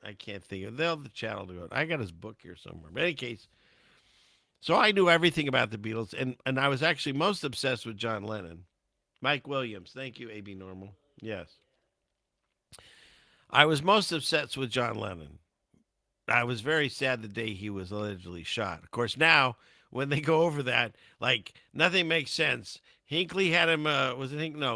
I can't think of it. They'll the channel to it. I got his book here somewhere. But in any case, so I knew everything about the Beatles, and I was actually most obsessed with John Lennon. Mike Williams. Thank you, AB Normal. Yes. I was most obsessed with John Lennon. I was very sad the day he was allegedly shot. Of course, now, when they go over that, like, nothing makes sense. Hinckley had him,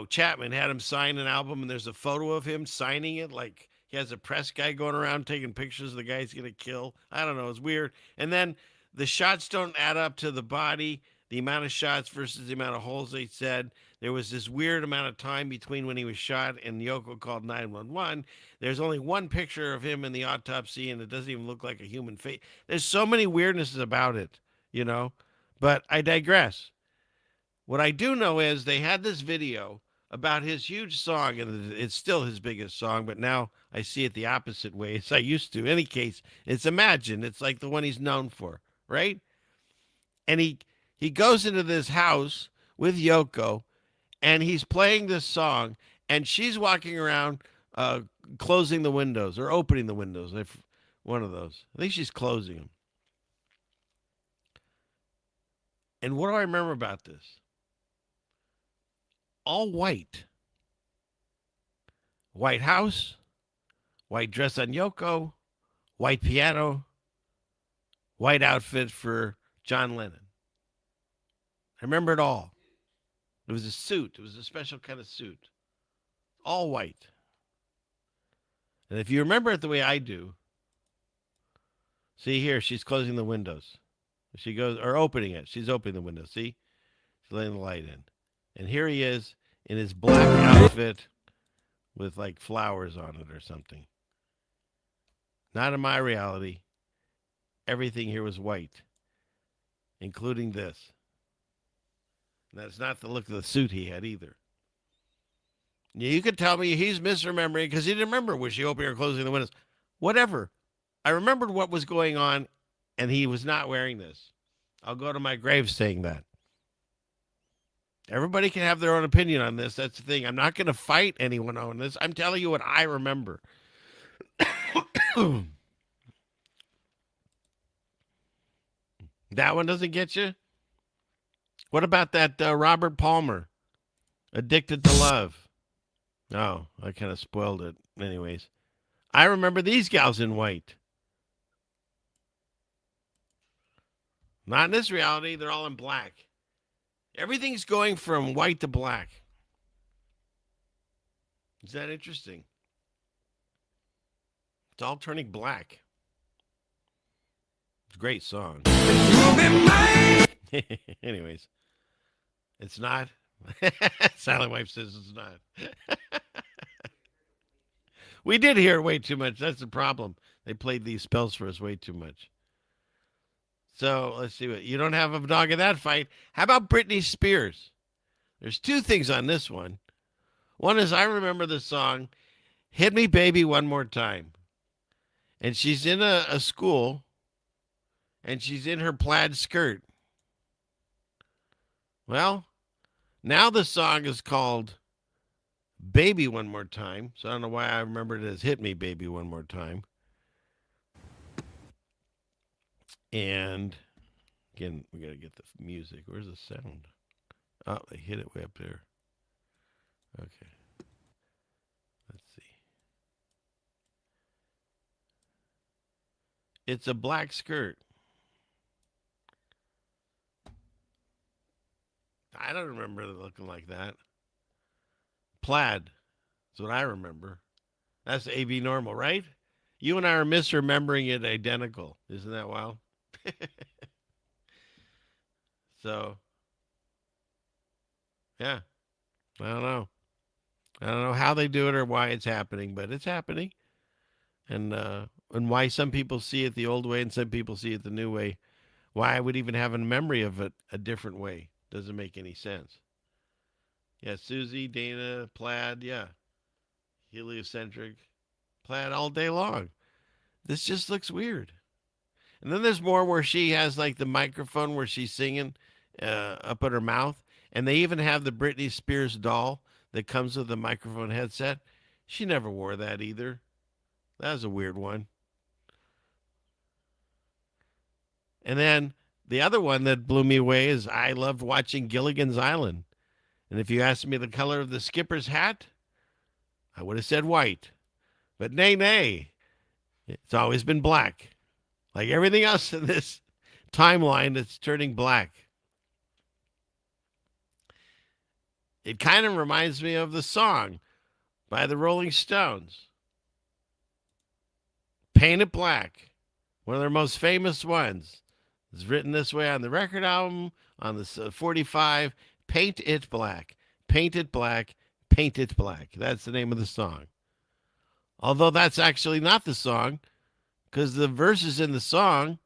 Chapman had him sign an album, and there's a photo of him signing it, like he has a press guy going around taking pictures of the guy he's going to kill. I don't know. It's weird. And then the shots don't add up to the body, the amount of shots versus the amount of holes they said. There was this weird amount of time between when he was shot and Yoko called 911. There's only one picture of him in the autopsy, and it doesn't even look like a human face. There's so many weirdnesses about it, you know. But I digress. What I do know is they had this video about his huge song, and it's still his biggest song, but now I see it the opposite way as I used to. In any case, it's Imagine. It's like the one he's known for, right? And he goes into this house with Yoko, and he's playing this song, and she's walking around closing the windows or opening the windows. One of those. I think she's closing them. And what do I remember about this? All white. White house, white dress on Yoko, white piano, white outfit for John Lennon. I remember it all. It was a suit. It was a special kind of suit. All white. And if you remember it the way I do, see here, she's closing the windows. She goes, or opening it. She's opening the window. See? She's letting the light in. And here he is in his black outfit with like flowers on it or something. Not in my reality. Everything here was white, including this. And that's not the look of the suit he had either. You could tell me he's misremembering because he didn't remember was she opening or closing the windows. Whatever. I remembered what was going on, and he was not wearing this. I'll go to my grave saying that. Everybody can have their own opinion on this. That's the thing. I'm not going to fight anyone on this. I'm telling you what I remember. That one doesn't get you? What about that Robert Palmer, Addicted to Love? Oh, I kind of spoiled it. Anyways, I remember these gals in white. Not in this reality. They're all in black. Everything's going from white to black. Is that interesting? It's all turning black. It's a great song. Anyways, it's not. Silent Wife says it's not. We did hear way too much. That's the problem. They played these spells for us way too much. So let's see what you don't have a dog in that fight. How about Britney Spears? There's two things on this one. One is I remember the song "Hit Me Baby One More Time," and she's in a school, and she's in her plaid skirt. Well, now the song is called "Baby One More Time," so I don't know why I remember it as "Hit Me Baby One More Time." And again, we got to get the music. Where's the sound? Oh, they hit it way up there. Okay. Let's see. It's a black skirt. I don't remember it looking like that. Plaid is what I remember. That's AB normal, right? You and I are misremembering it identical. Isn't that wild? So, yeah. I don't know. I don't know how they do it or why it's happening, but it's happening. And why some people see it the old way and some people see it the new way. Why I would even have a memory of it a different way doesn't make any sense. Yeah, Susie, Dana, plaid, yeah. Heliocentric, plaid all day long. This just looks weird. And then there's more where she has like the microphone where she's singing up at her mouth. And they even have the Britney Spears doll that comes with the microphone headset. She never wore that either. That was a weird one. And then the other one that blew me away is I loved watching Gilligan's Island. And if you asked me the color of the skipper's hat, I would have said white. But nay, nay. It's always been black. Like everything else in this timeline, it's turning black. It kind of reminds me of the song by the Rolling Stones. Paint It Black. One of their most famous ones. It's written this way on the record album, on the 45. Paint It Black. Paint It Black. Paint It Black. That's the name of the song. Although that's actually not the song, because the verses in the song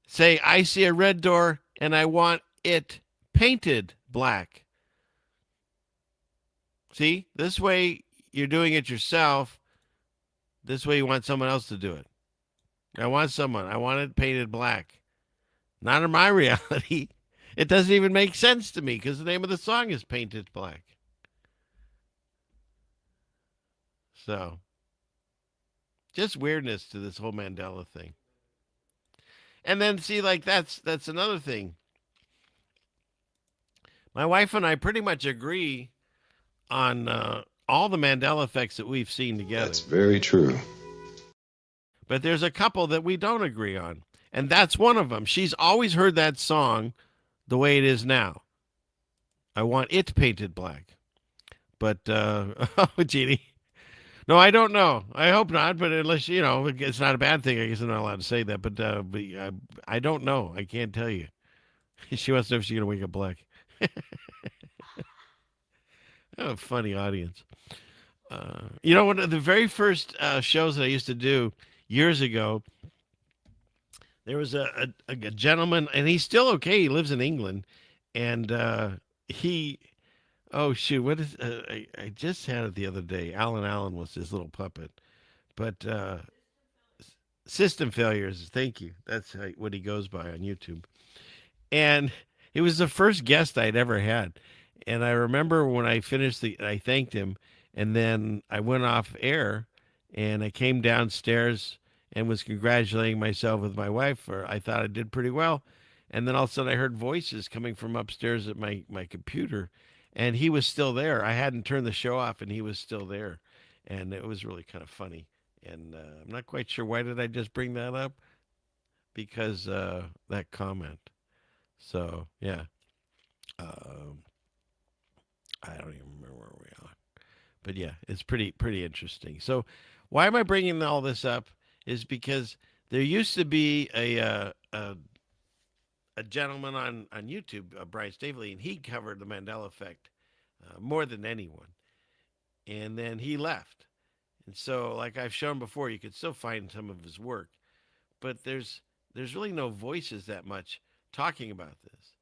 say, I see a red door and I want it painted black. See, this way you're doing it yourself. This way you want someone else to do it. I want it painted black. Not in my reality. It doesn't even make sense to me because the name of the song is Painted Black. So, just weirdness to this whole Mandela thing. And then see, like that's another thing. My wife and I pretty much agree on all the Mandela effects that we've seen together. That's very true. But there's a couple that we don't agree on. And that's one of them. She's always heard that song the way it is now. I want it painted black. But, oh, Jeannie. No, I don't know. I hope not. But unless, it's not a bad thing. I guess I'm not allowed to say that. But I don't know. I can't tell you. She wants to know if she's going to wake up black. Oh, funny audience. One of the very first shows that I used to do years ago, there was a gentleman, and he's still okay. He lives in England, and oh shoot, what is? I just had it the other day. Allen was his little puppet, but System Failures. Thank you. That's what he goes by on YouTube, and he was the first guest I'd ever had. And I remember when I finished I thanked him, and then I went off air, and I came downstairs and was congratulating myself with my wife for I thought I did pretty well. And then all of a sudden I heard voices coming from upstairs at my computer, and he was still there. I hadn't turned the show off, and he was still there. And it was really kind of funny. And I'm not quite sure why did I just bring that up? Because that comment. So, yeah. I don't even remember where we are. But yeah, it's pretty interesting. So why am I bringing all this up is because There used to be a gentleman on YouTube, Bryce Staveley, and he covered the Mandela effect more than anyone. And then he left. And so, like I've shown before, you could still find some of his work, but there's really no voices that much talking about this.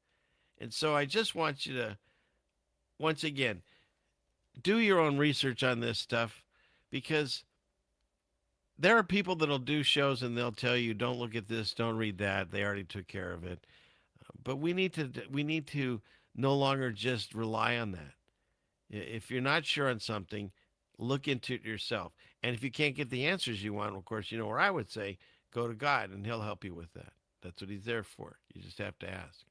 And so I just want you to, once again, do your own research on this stuff, because there are people that'll do shows and they'll tell you, don't look at this, don't read that. They already took care of it. But we need to no longer just rely on that. If you're not sure on something, look into it yourself. And if you can't get the answers you want, of course, you know where I would say, go to God and he'll help you with that. That's what he's there for. You just have to ask.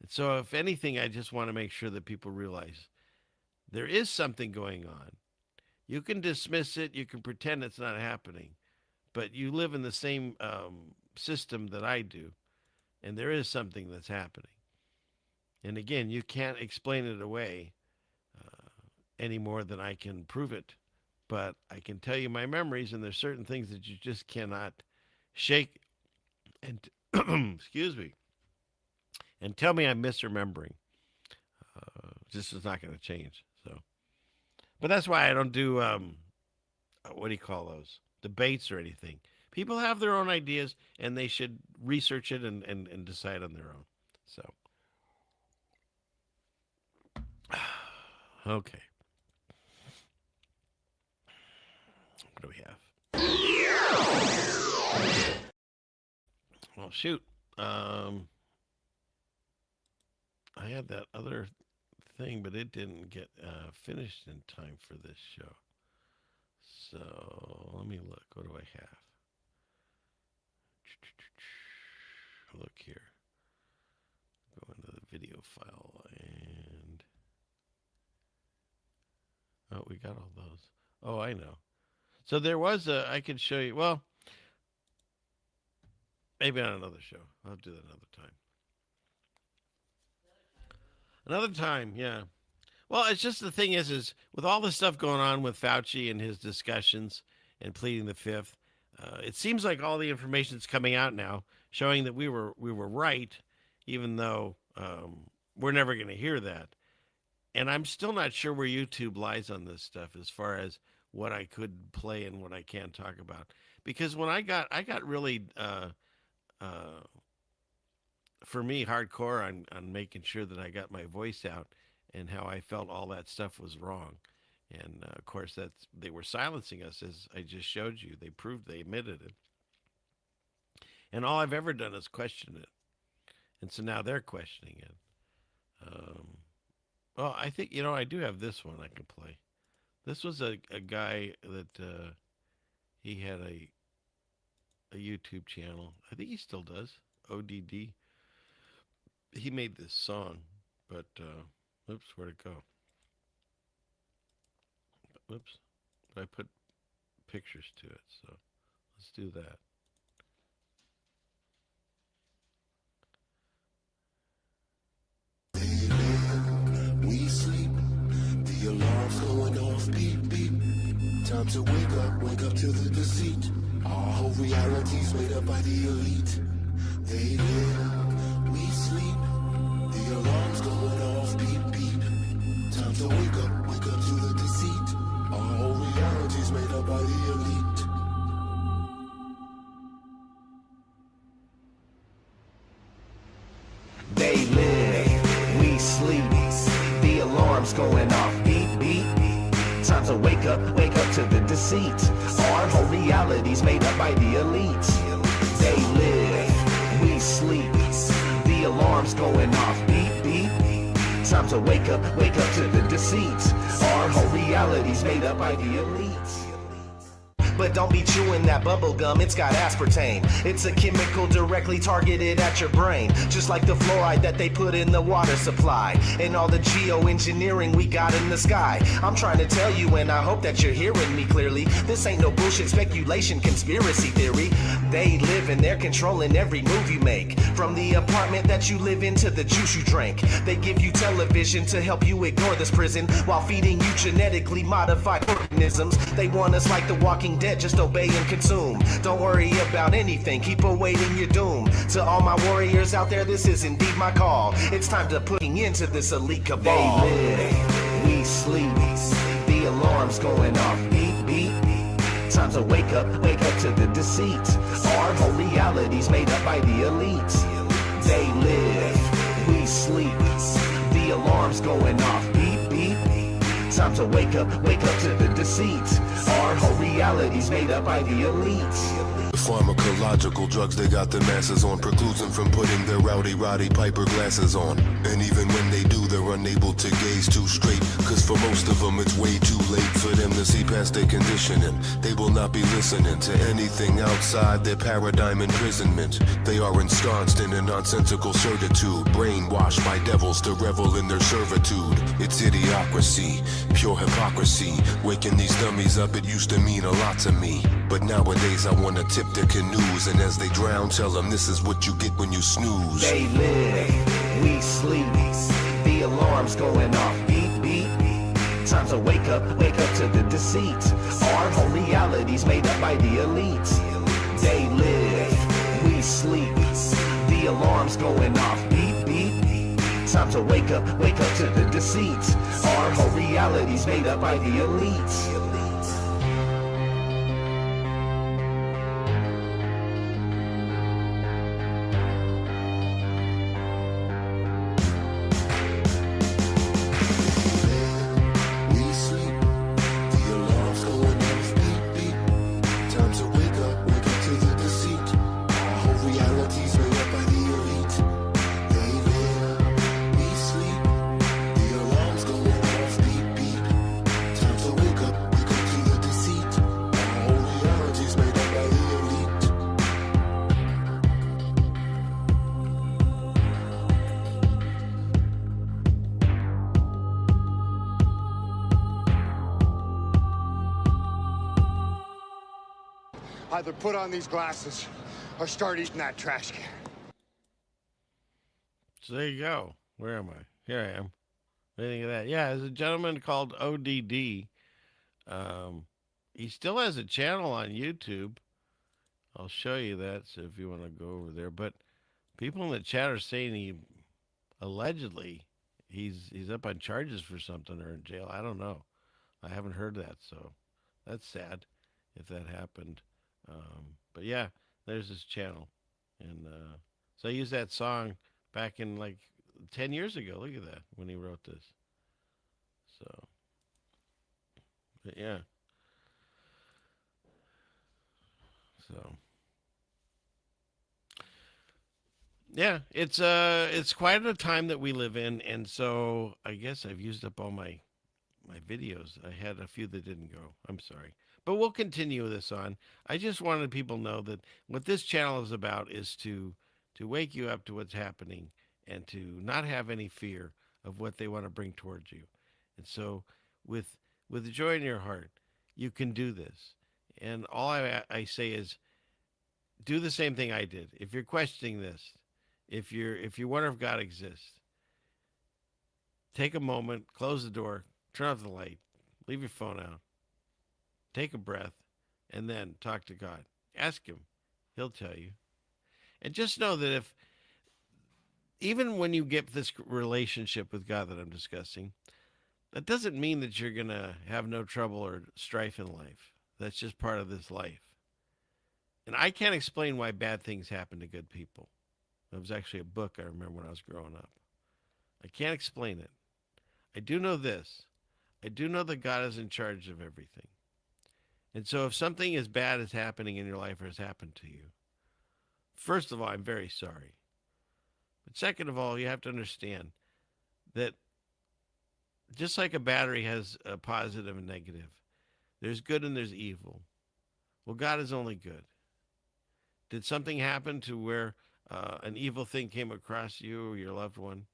And so if anything, I just want to make sure that people realize there is something going on. You can dismiss it. You can pretend it's not happening. But you live in the same system that I do. And there is something that's happening. And again, you can't explain it away any more than I can prove it. But I can tell you my memories, and there's certain things that you just cannot shake and excuse me, and tell me I'm misremembering. This is not going to change. So, but that's why I don't do what do you call those, debates or anything. People have their own ideas, and they should research it and decide on their own. So, okay. What do we have? Well, shoot. I had that other thing, but it didn't get finished in time for this show. So let me look. What do I have? Look here. Go into the video file and... Oh, we got all those. Oh, I know. So there was I could show you, well, maybe on another show. I'll do that another time. Another time, yeah. Well, it's just the thing is with all the stuff going on with Fauci and his discussions and pleading the fifth, it seems like all the information is coming out now, showing that we were right, even though we're never going to hear that. And I'm still not sure where YouTube lies on this stuff as far as what I could play and what I can't talk about. Because when I got really, for me, hardcore on making sure that I got my voice out and how I felt all that stuff was wrong. And of course, they were silencing us, as I just showed you. They admitted it. And all I've ever done is question it. And so now they're questioning it. Well, I think, I do have this one I can play. This was a guy that he had a YouTube channel. I think he still does. ODD. He made this song, but oops, where'd it go? Whoops. But I put pictures to it, so let's do that. We sleep, the alarm's going off, beep, beep. Time to wake up to the deceit. Our whole reality's made up by the elite. They live, we sleep, the alarm's going off, beep, beep. Time to wake up to the deceit. Our whole reality's made up by the elite. They live, we sleep, the alarm's going off, beep, beep. Time to wake up to the deceit. Our whole reality's made up by the elite. They live, we sleep, the alarm's going off, beep, beep. Time to wake up to the deceit. Our whole reality's made up by the elite. But don't be chewing that bubble gum, it's got aspartame. It's a chemical directly targeted at your brain, just like the fluoride that they put in the water supply, and all the geoengineering we got in the sky. I'm trying to tell you, and I hope that you're hearing me clearly, this ain't no bullshit speculation, conspiracy theory. They live and they're controlling every move you make, from the apartment that you live in to the juice you drink. They give you television to help you ignore this prison, while feeding you genetically modified organisms. They want us like the Walking Dead, content, just obey and consume. Don't worry about anything, keep awaiting your doom. To all my warriors out there, this is indeed my call. It's time to putting into this elite cabal. They live, we sleep, the alarm's going off, beep, beep. Time to wake up to the deceit. Our whole reality's made up by the elite. They live, we sleep, the alarm's going off, beep, beep. Time to wake up to the deceit. Our whole reality's made up by the elite. The pharmacological drugs they got the masses on precludes them from putting their rowdy Roddy Piper glasses on. And even when they do, they're unable to gaze too straight, cause for most of them it's way too late for them to see past their conditioning. They will not be listening to anything outside their paradigm imprisonment. They are ensconced in a nonsensical certitude, brainwashed by devils to revel in their servitude. It's idiocracy, pure hypocrisy. Waking these dummies up, it used to mean a lot to me, but nowadays I wanna tip their canoes, and as they drown, tell them this is what you get when you snooze. They live, we sleep, the alarm's going off, beep, beep. Time to wake up to the deceit. Our whole reality's made up by the elite. They live, we sleep, the alarm's going off, beep, beep. Time to wake up to the deceit. Our whole reality's made up by the elite. Either put on these glasses or start eating that trash can. So there you go. Where am I? Here I am. What do you think of that? Yeah, there's a gentleman called ODD. He still has a channel on YouTube. I'll show you that, so if you want to go over there. But people in the chat are saying he allegedly he's up on charges for something or in jail. I don't know. I haven't heard that, so that's sad if that happened. But yeah, there's his channel. And so I used that song back in like 10 years ago. Look at that, when he wrote this. So, but yeah. So, yeah, it's quite a time that we live in. And so I guess I've used up all my videos. I had a few that didn't go. I'm sorry. But we'll continue this on. I just wanted people to know that what this channel is about is to wake you up to what's happening and to not have any fear of what they want to bring towards you. And so with joy in your heart, you can do this. And all I say is do the same thing I did. If you're questioning this, if you wonder if God exists, take a moment, close the door, turn off the light, leave your phone out. Take a breath, and then talk to God. Ask him. He'll tell you. And just know that even when you get this relationship with God that I'm discussing, that doesn't mean that you're going to have no trouble or strife in life. That's just part of this life. And I can't explain why bad things happen to good people. It was actually a book I remember when I was growing up. I can't explain it. I do know this. I do know that God is in charge of everything. And so if something as bad is happening in your life or has happened to you, first of all, I'm very sorry. But second of all, you have to understand that just like a battery has a positive and negative, there's good and there's evil. Well, God is only good. Did something happen to where an evil thing came across you or your loved one?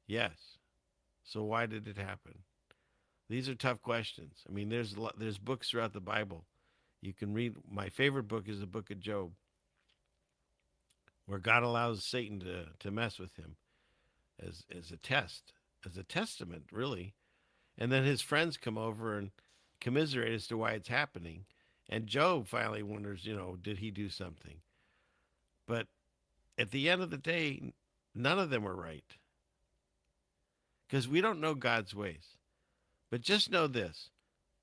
Yes. So why did it happen? These are tough questions. I mean, there's books throughout the Bible. You can read. My favorite book is the book of Job, where God allows Satan to mess with him as a test, as a testament, really. And then his friends come over and commiserate as to why it's happening. And Job finally wonders, did he do something? But at the end of the day, none of them are right. Because we don't know God's ways. But just know this,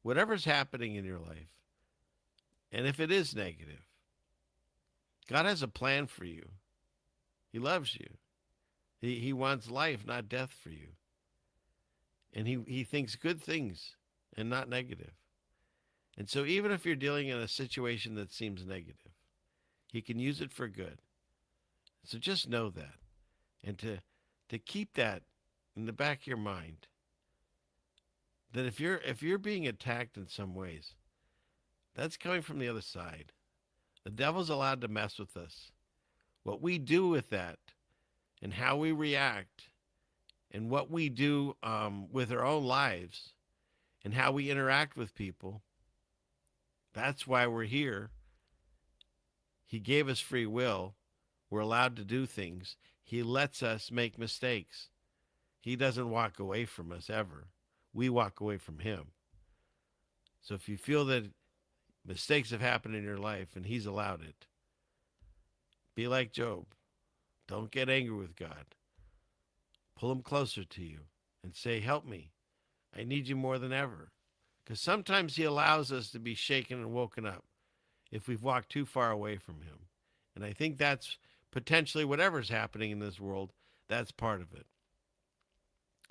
whatever's happening in your life, and if it is negative, God has a plan for you. He loves you. He wants life, not death for you. And he thinks good things and not negative. And so even if you're dealing in a situation that seems negative, he can use it for good. So just know that. And to keep that in the back of your mind, that if you're being attacked in some ways, that's coming from the other side. The devil's allowed to mess with us. What we do with that and how we react and what we do with our own lives and how we interact with people, that's why we're here. He gave us free will. We're allowed to do things. He lets us make mistakes. He doesn't walk away from us ever. We walk away from him. So if you feel that mistakes have happened in your life and he's allowed it, be like Job. Don't get angry with God. Pull him closer to you and say, help me. I need you more than ever. Because sometimes he allows us to be shaken and woken up if we've walked too far away from him. And I think that's potentially whatever's happening in this world, that's part of it.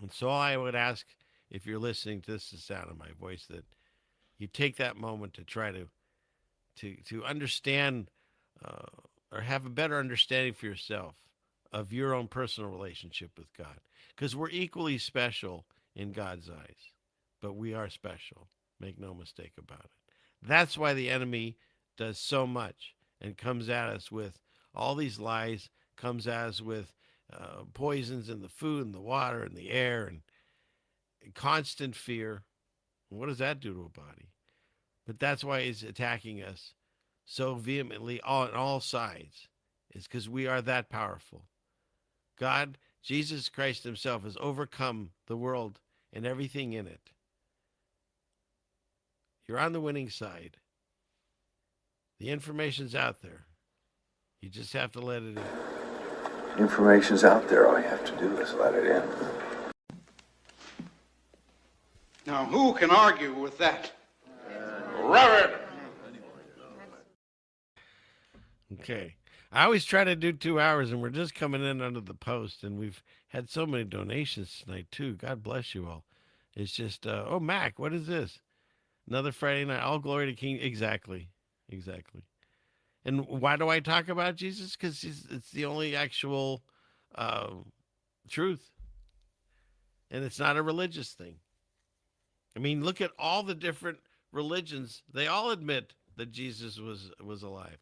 And so I would ask, if you're listening to this, the sound of my voice, that you take that moment to try to understand or have a better understanding for yourself of your own personal relationship with God. Because we're equally special in God's eyes, but we are special. Make no mistake about it. That's why the enemy does so much and comes at us with all these lies, comes at us with poisons in the food and the water and the air and constant fear. What does that do to a body? But that's why he's attacking us so vehemently on all sides. It's because we are that powerful. God, Jesus Christ himself, has overcome the world and everything in it. You're on the winning side. The information's out there. You just have to let it in. Information's out there. All you have to do is let it in. Now, who can argue with that? Robert! Okay. I always try to do 2 hours, and we're just coming in under the post, and we've had so many donations tonight, too. God bless you all. It's just, oh, Mac, what is this? Another Friday night. All glory to King. Exactly. And why do I talk about Jesus? Because it's the only actual truth. And it's not a religious thing. I mean, look at all the different religions. They all admit that Jesus was alive.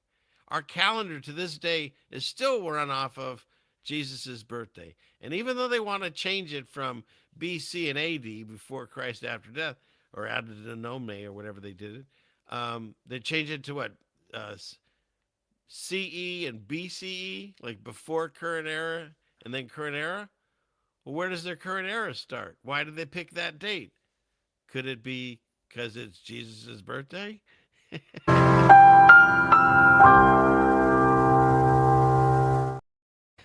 Our calendar to this day is still run off of Jesus' birthday. And even though they want to change it from BC and AD, before Christ after death, or added a nome or whatever they did it, they changed it to what? CE and BCE, like before current era and then current era? Well, where does their current era start? Why did they pick that date? Could it be because it's Jesus' birthday?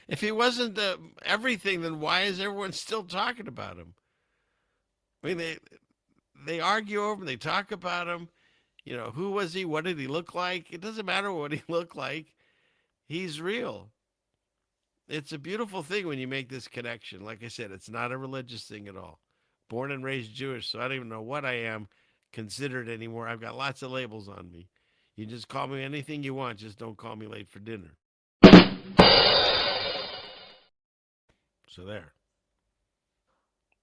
If he wasn't everything, then why is everyone still talking about him? I mean, they argue over him. They talk about him. You know, who was he? What did he look like? It doesn't matter what he looked like. He's real. It's a beautiful thing when you make this connection. Like I said, it's not a religious thing at all. Born and raised Jewish, so I don't even know what I am considered anymore. I've got lots of labels on me. You just call me anything you want. Just don't call me late for dinner. So there.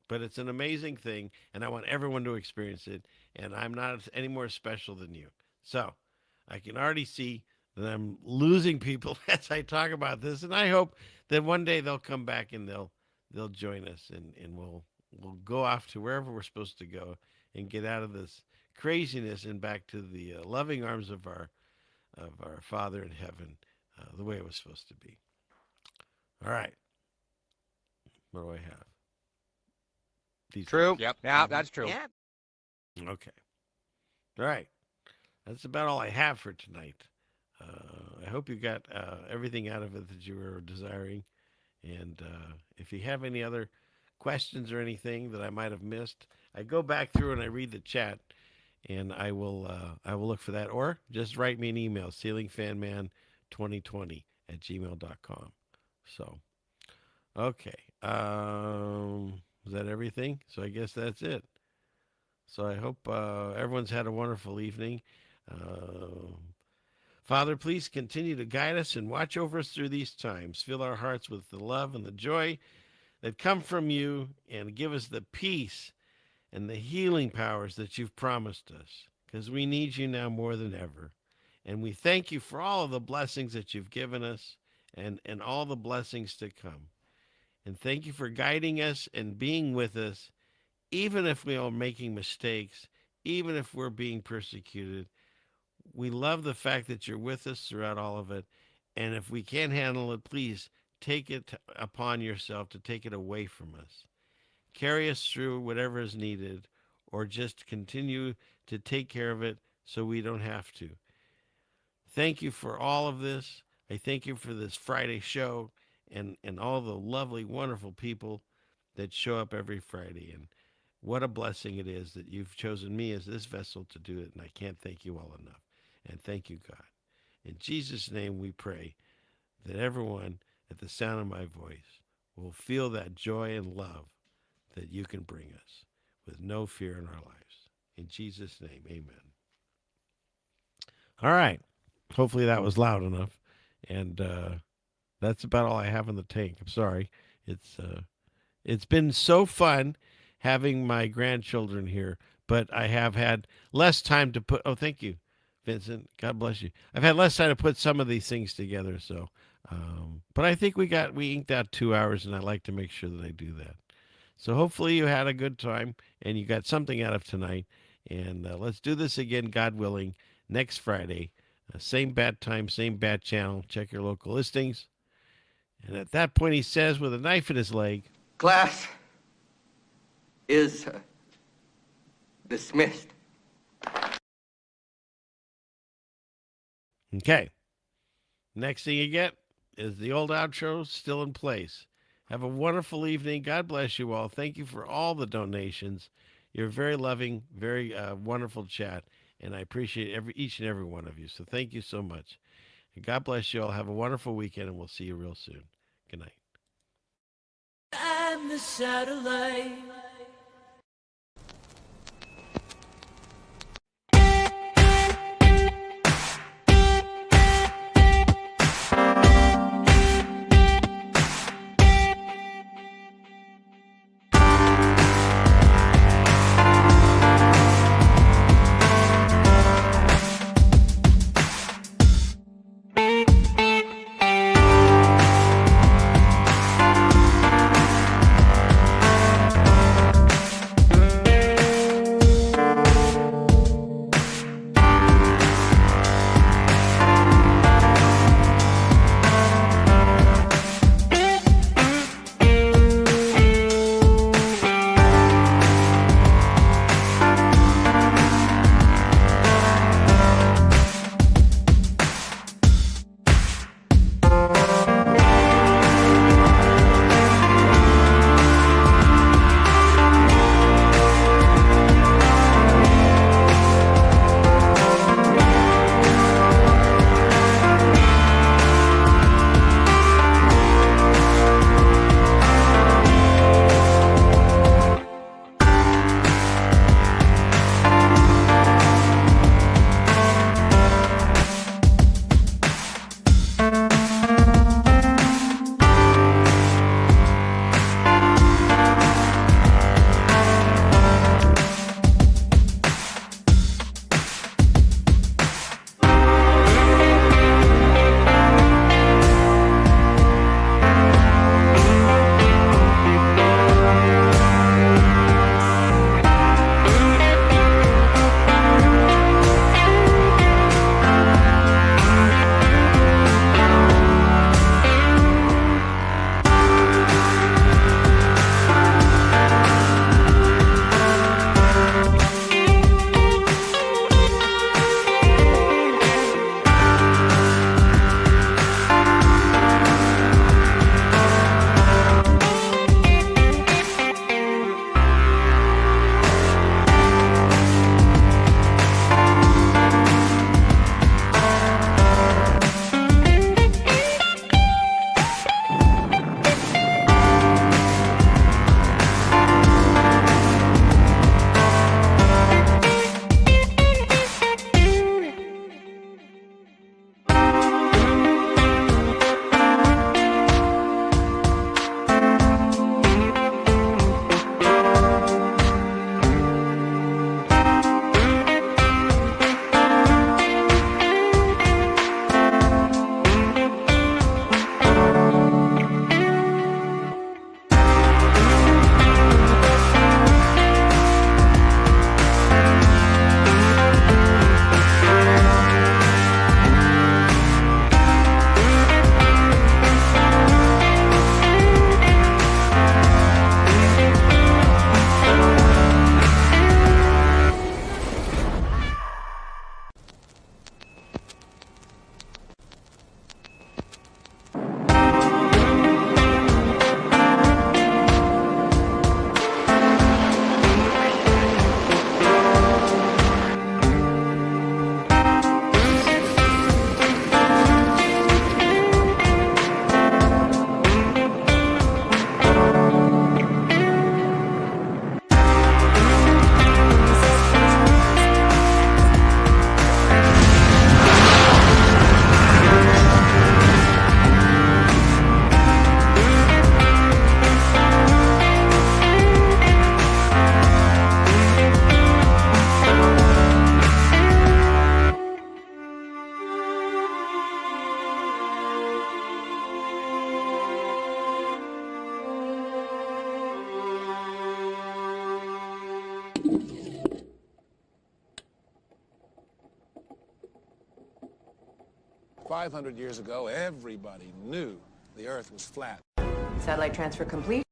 But it's an amazing thing, and I want everyone to experience it, and I'm not any more special than you. So I can already see that I'm losing people as I talk about this, and I hope that one day they'll come back and they'll join us, and we'll go off to wherever we're supposed to go and get out of this craziness and back to the loving arms of our Father in heaven, the way it was supposed to be. All right. What do I have? True. Yep. Yeah, that's true. Yeah. Okay. All right. that's about all I have for tonight. I hope you got everything out of it that you were desiring. And if you have any other questions or anything that I might have missed, I go back through and I read the chat, and I will look for that. Or just write me an email, ceilingfanman2020@gmail.com. So, okay. Is that everything? So I guess that's it. So I hope everyone's had a wonderful evening. Father, please continue to guide us and watch over us through these times. Fill our hearts with the love and the joy that come from you, and give us the peace and the healing powers that you've promised us, because we need you now more than ever. And we thank you for all of the blessings that you've given us, and all the blessings to come. And thank you for guiding us and being with us, even if we are making mistakes, even if we're being persecuted. We love the fact that you're with us throughout all of it. And if we can't handle it, please take it upon yourself to take it away from us. Carry us through whatever is needed, or just continue to take care of it so we don't have to. Thank you for all of this. I thank you for this Friday show, and all the lovely, wonderful people that show up every Friday. And what a blessing it is that you've chosen me as this vessel to do it. And I can't thank you all enough. And thank you, God. In Jesus' name we pray that everyone at the sound of my voice will feel that joy and love that you can bring us with no fear in our lives. In Jesus' name, amen. All right. Hopefully that was loud enough. And that's about all I have in the tank. I'm sorry. It's been so fun having my grandchildren here, but I have had less time to put. Oh, thank you, Vincent. God bless you. I've had less time to put some of these things together. So, but I think we inked out 2 hours, and I like to make sure that I do that. So hopefully you had a good time and you got something out of tonight. And let's do this again, God willing, next Friday. Same bat time, same bat channel. Check your local listings. And at that point, he says, with a knife in his leg, class is dismissed. Okay. Next thing you get is the old outro still in place. Have a wonderful evening. God bless you all. Thank you for all the donations. You're very loving, very wonderful chat, and I appreciate each and every one of you. So thank you so much. And God bless you all. Have a wonderful weekend, and we'll see you real soon. Good night. I'm the satellite. 500 years ago, everybody knew the Earth was flat. Satellite transfer complete.